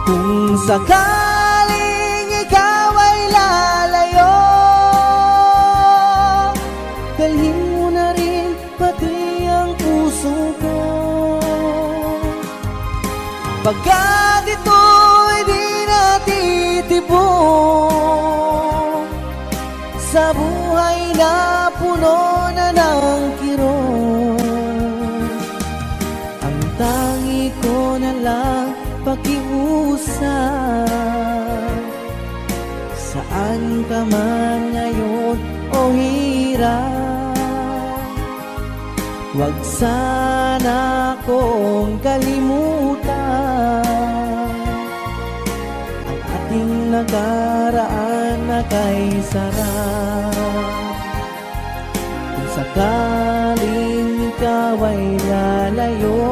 Kung sakaling ikaw ay lalayo, dalhin mo na rin pati ang puso ko. Pagkat ito'y di natitibok sa buhay na puno na ng kirot, ang tangi ko na lang pakiusap. Saan ka man ngayon o hirap, wag sana akong kalimutan ang ating nakaraan na kay sarap. Kung sakaling ikaw ay lalayo,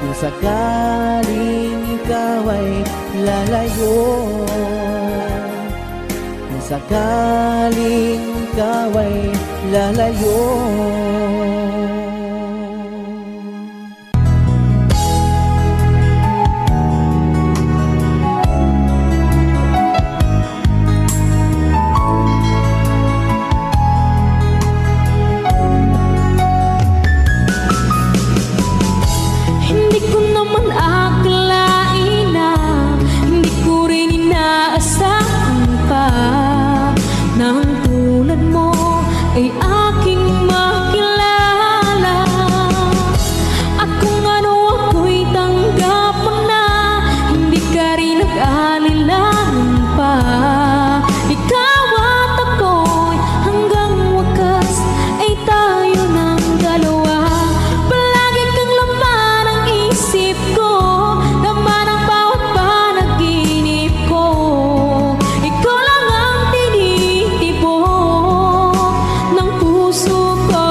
kung sakaling ikaw ay lalayo, kung sakaling ikaw ay lalayo, ay aking makilala. At kung ano ako'y tanggap mo na, hindi ka rin nag-alilangan pa. Ikaw at ako'y hanggang wakas ay tayo ng dalawa. Palagi kang laman ang isip ko, laman ang bawat panaginip ko. Ikaw lang ang tinitibok ng puso ko.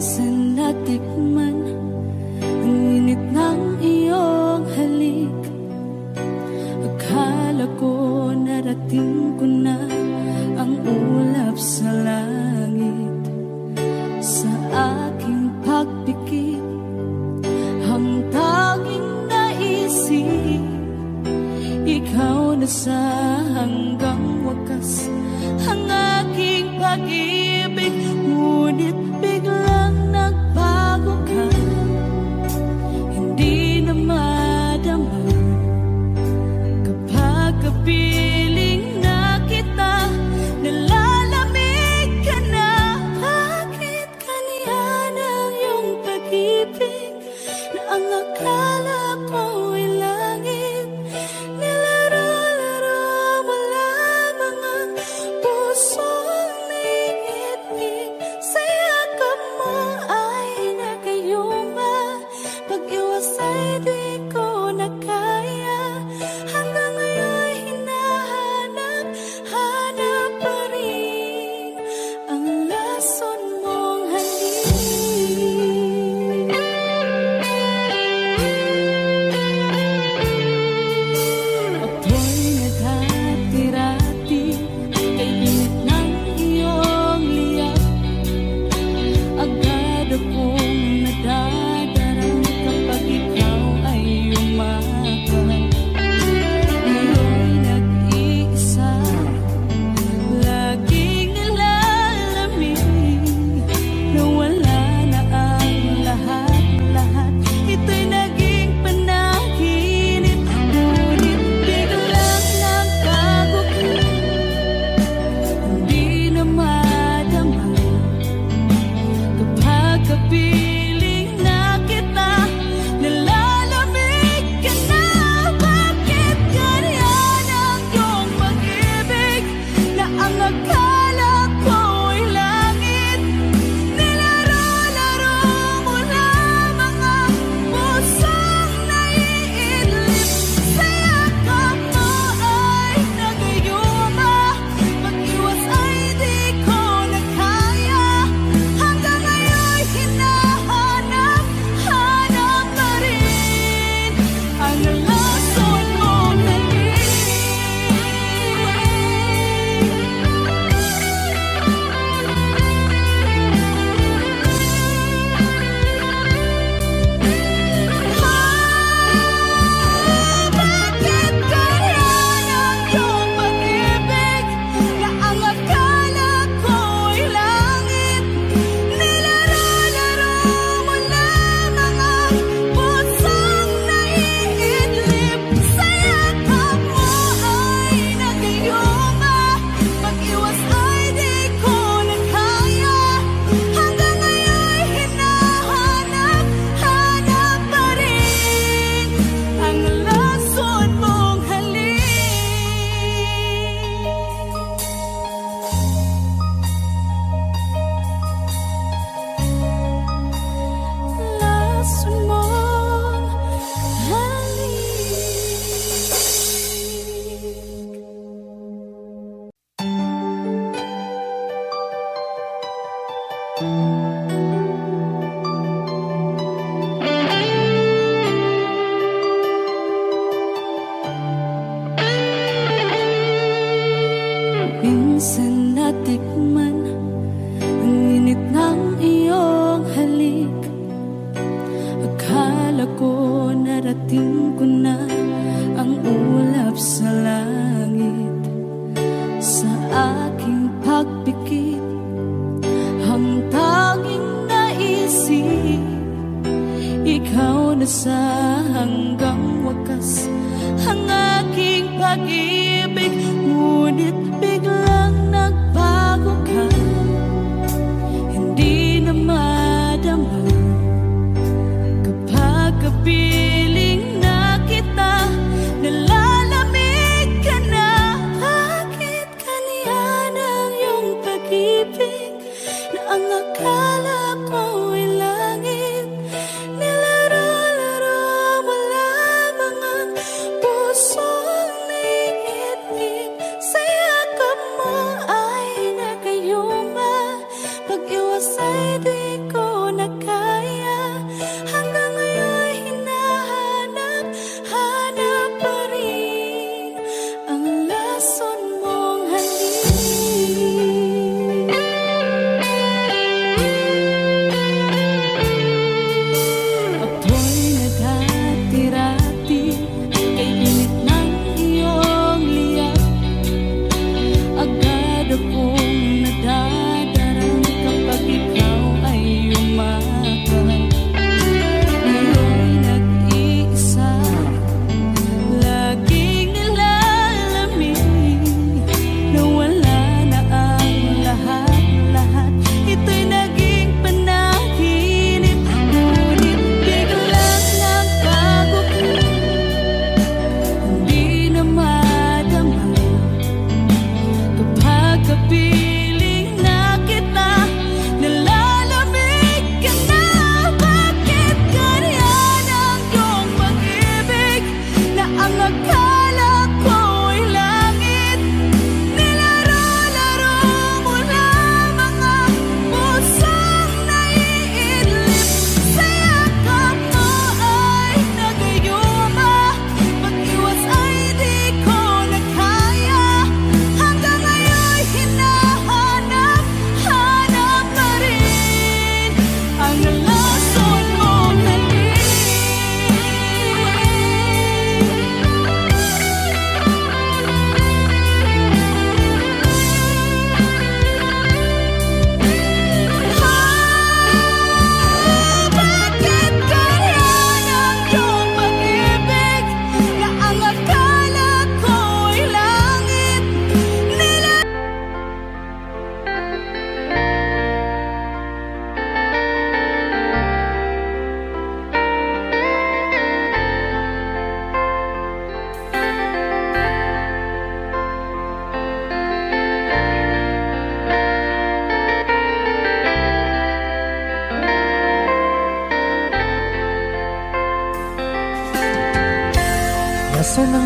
Minsan natikman ang init ng iyong halik. Akala ko narating ko na ang ulap sa langit. Sa aking pagpikit, ang tanging naisip, ikaw na sa hanggang wakas ang aking pag-ibig. Ngunit biglang nagbago ka, hindi na madama kapag kapiling na kita. Nalalamig ka na, bakit kaniyan ang iyong pag-ibig na ang akala ko ay langit? Nilaro-laro mo lamang ang pusong niiit-it. Sa yakap mo ay nagayuma, pag-iwas ay di ko na kaya. Hanggang ngayon hinahanap, hanap pa rin ang lason mong halik. Ako'y naghatirati kay init ng iyong liyak. Agad akong nadadarang kapag ikaw ay umakal. Ngayon nag-iisa, laging nilalamig, nawala na ang lahat-lahat. Ito'y naging panaginip, ngunit biglang nagbago ka, hindi na madama kapag kapiling na kita. Nalalamig ka na, bakit ganyan ang iyong pag-ibig na ang akala ko ay langit? Nilaro-laro mo lamang ang pusong naiidlip. Sa yakap mo ay nagayuma, pag-iwas ay di ko na kaya. Hanggang ngayon hinahanap, hanap pa rin ang lason mong halik. Bakit ganyan ang iyong pag-ibig na ang akala ko ay langit? Nilaro-laro mo lamang ang pusong naiidlip. Sa yakap mo ay nagayuma, pag-iwas ay di ko na kaya. Hanggang ngayon hinahanap, hanap pa rin ang lason mong halik. Lason mong Minsan natikman ang init ng iyong halik. Akala ko narating ko na ang ulap sa langit. Sa aking pagpikit, ang tanging naisip, ikaw na sa hanggang wakas ang aking pag-ibig. Ngunit biglang nagbago ka, hindi na madama kapag kapiling na kita. Nalalamig ka na, bakit kaniyan ang iyong pag-ibig na ang akala ko ay langit? Nilaro-laro mo lamang ang pusong niiit-it. Sa yakap mo ay nagayuma, pag-iwas ay di ko na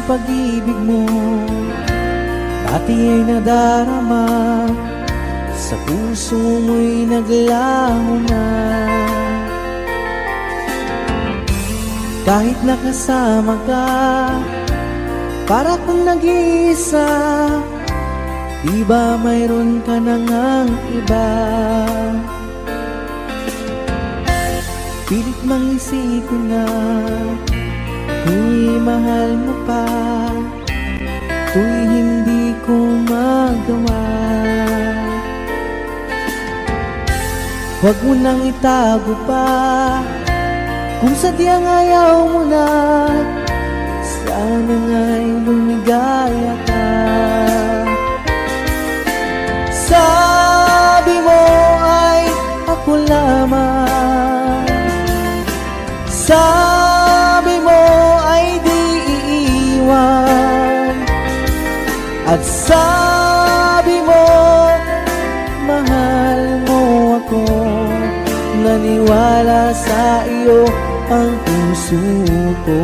pag-ibig mo dati ay nadarama, sa puso mo'y naglaho na. Kahit nakasama ka, para kang nag-iisa, di ba mayroon ka na ngang iba? Pilit mang isipin na kung mahal mo pa, to'y hindi ko magawa. Huwag mo nang itago pa, kung sadyang ayaw mo na, sana nga'y lumigaya ka. Sabi mo ay ako lamang, sabi mo ay di iiwan, at sabi mo mahal mo ako. Naniwala sa iyo ang puso ko.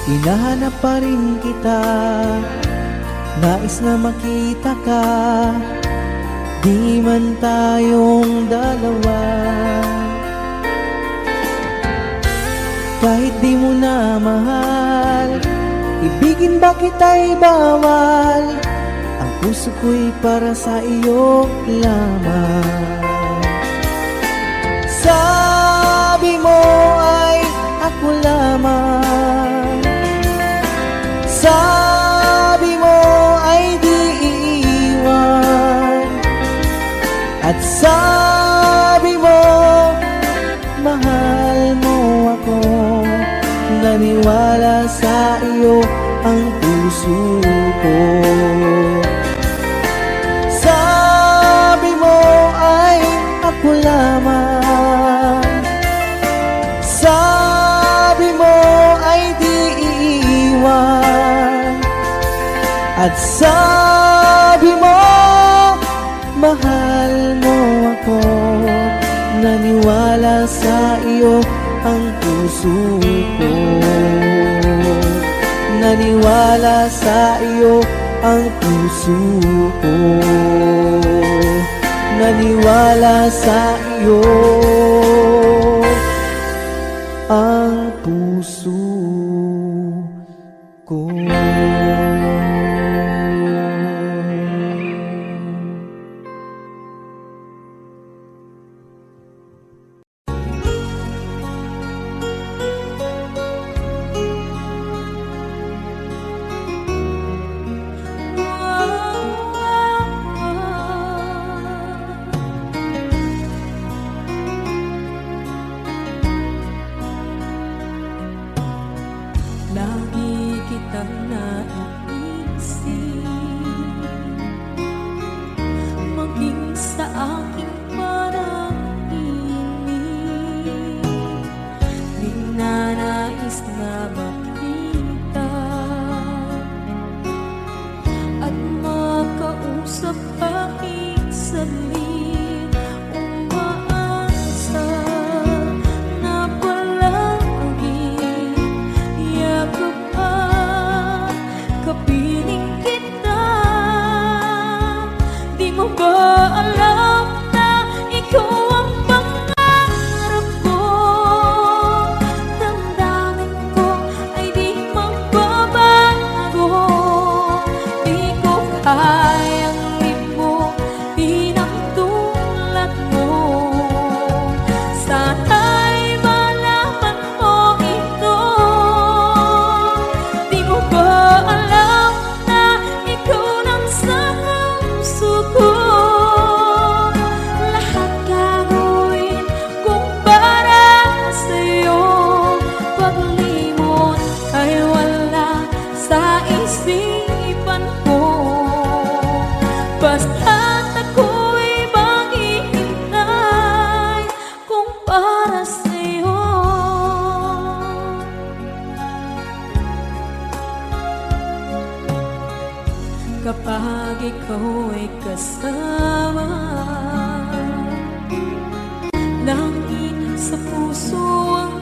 Hinahanap pa rin kita, nais na makita ka, di man tayong dalawa. Kahit di mo na mahal, ibigin ba kita'y bawal, ang puso ko'y para sa iyo lamang. Sabi mo ay ako lamang, sabi mo ay di iiwan, at sabi mo mahal mo ako. Naniwala sa iyo ang puso ko. Sabi mo ay ako lamang, sabi mo ay di iiwan, at sabi mo mahal mo ako. Naniwala sa iyo ang puso ko. Naniwala sa iyo ang puso ko. Naniwala sa iyo ang puso ko. ikaw ay kasama. Langit sa puso ang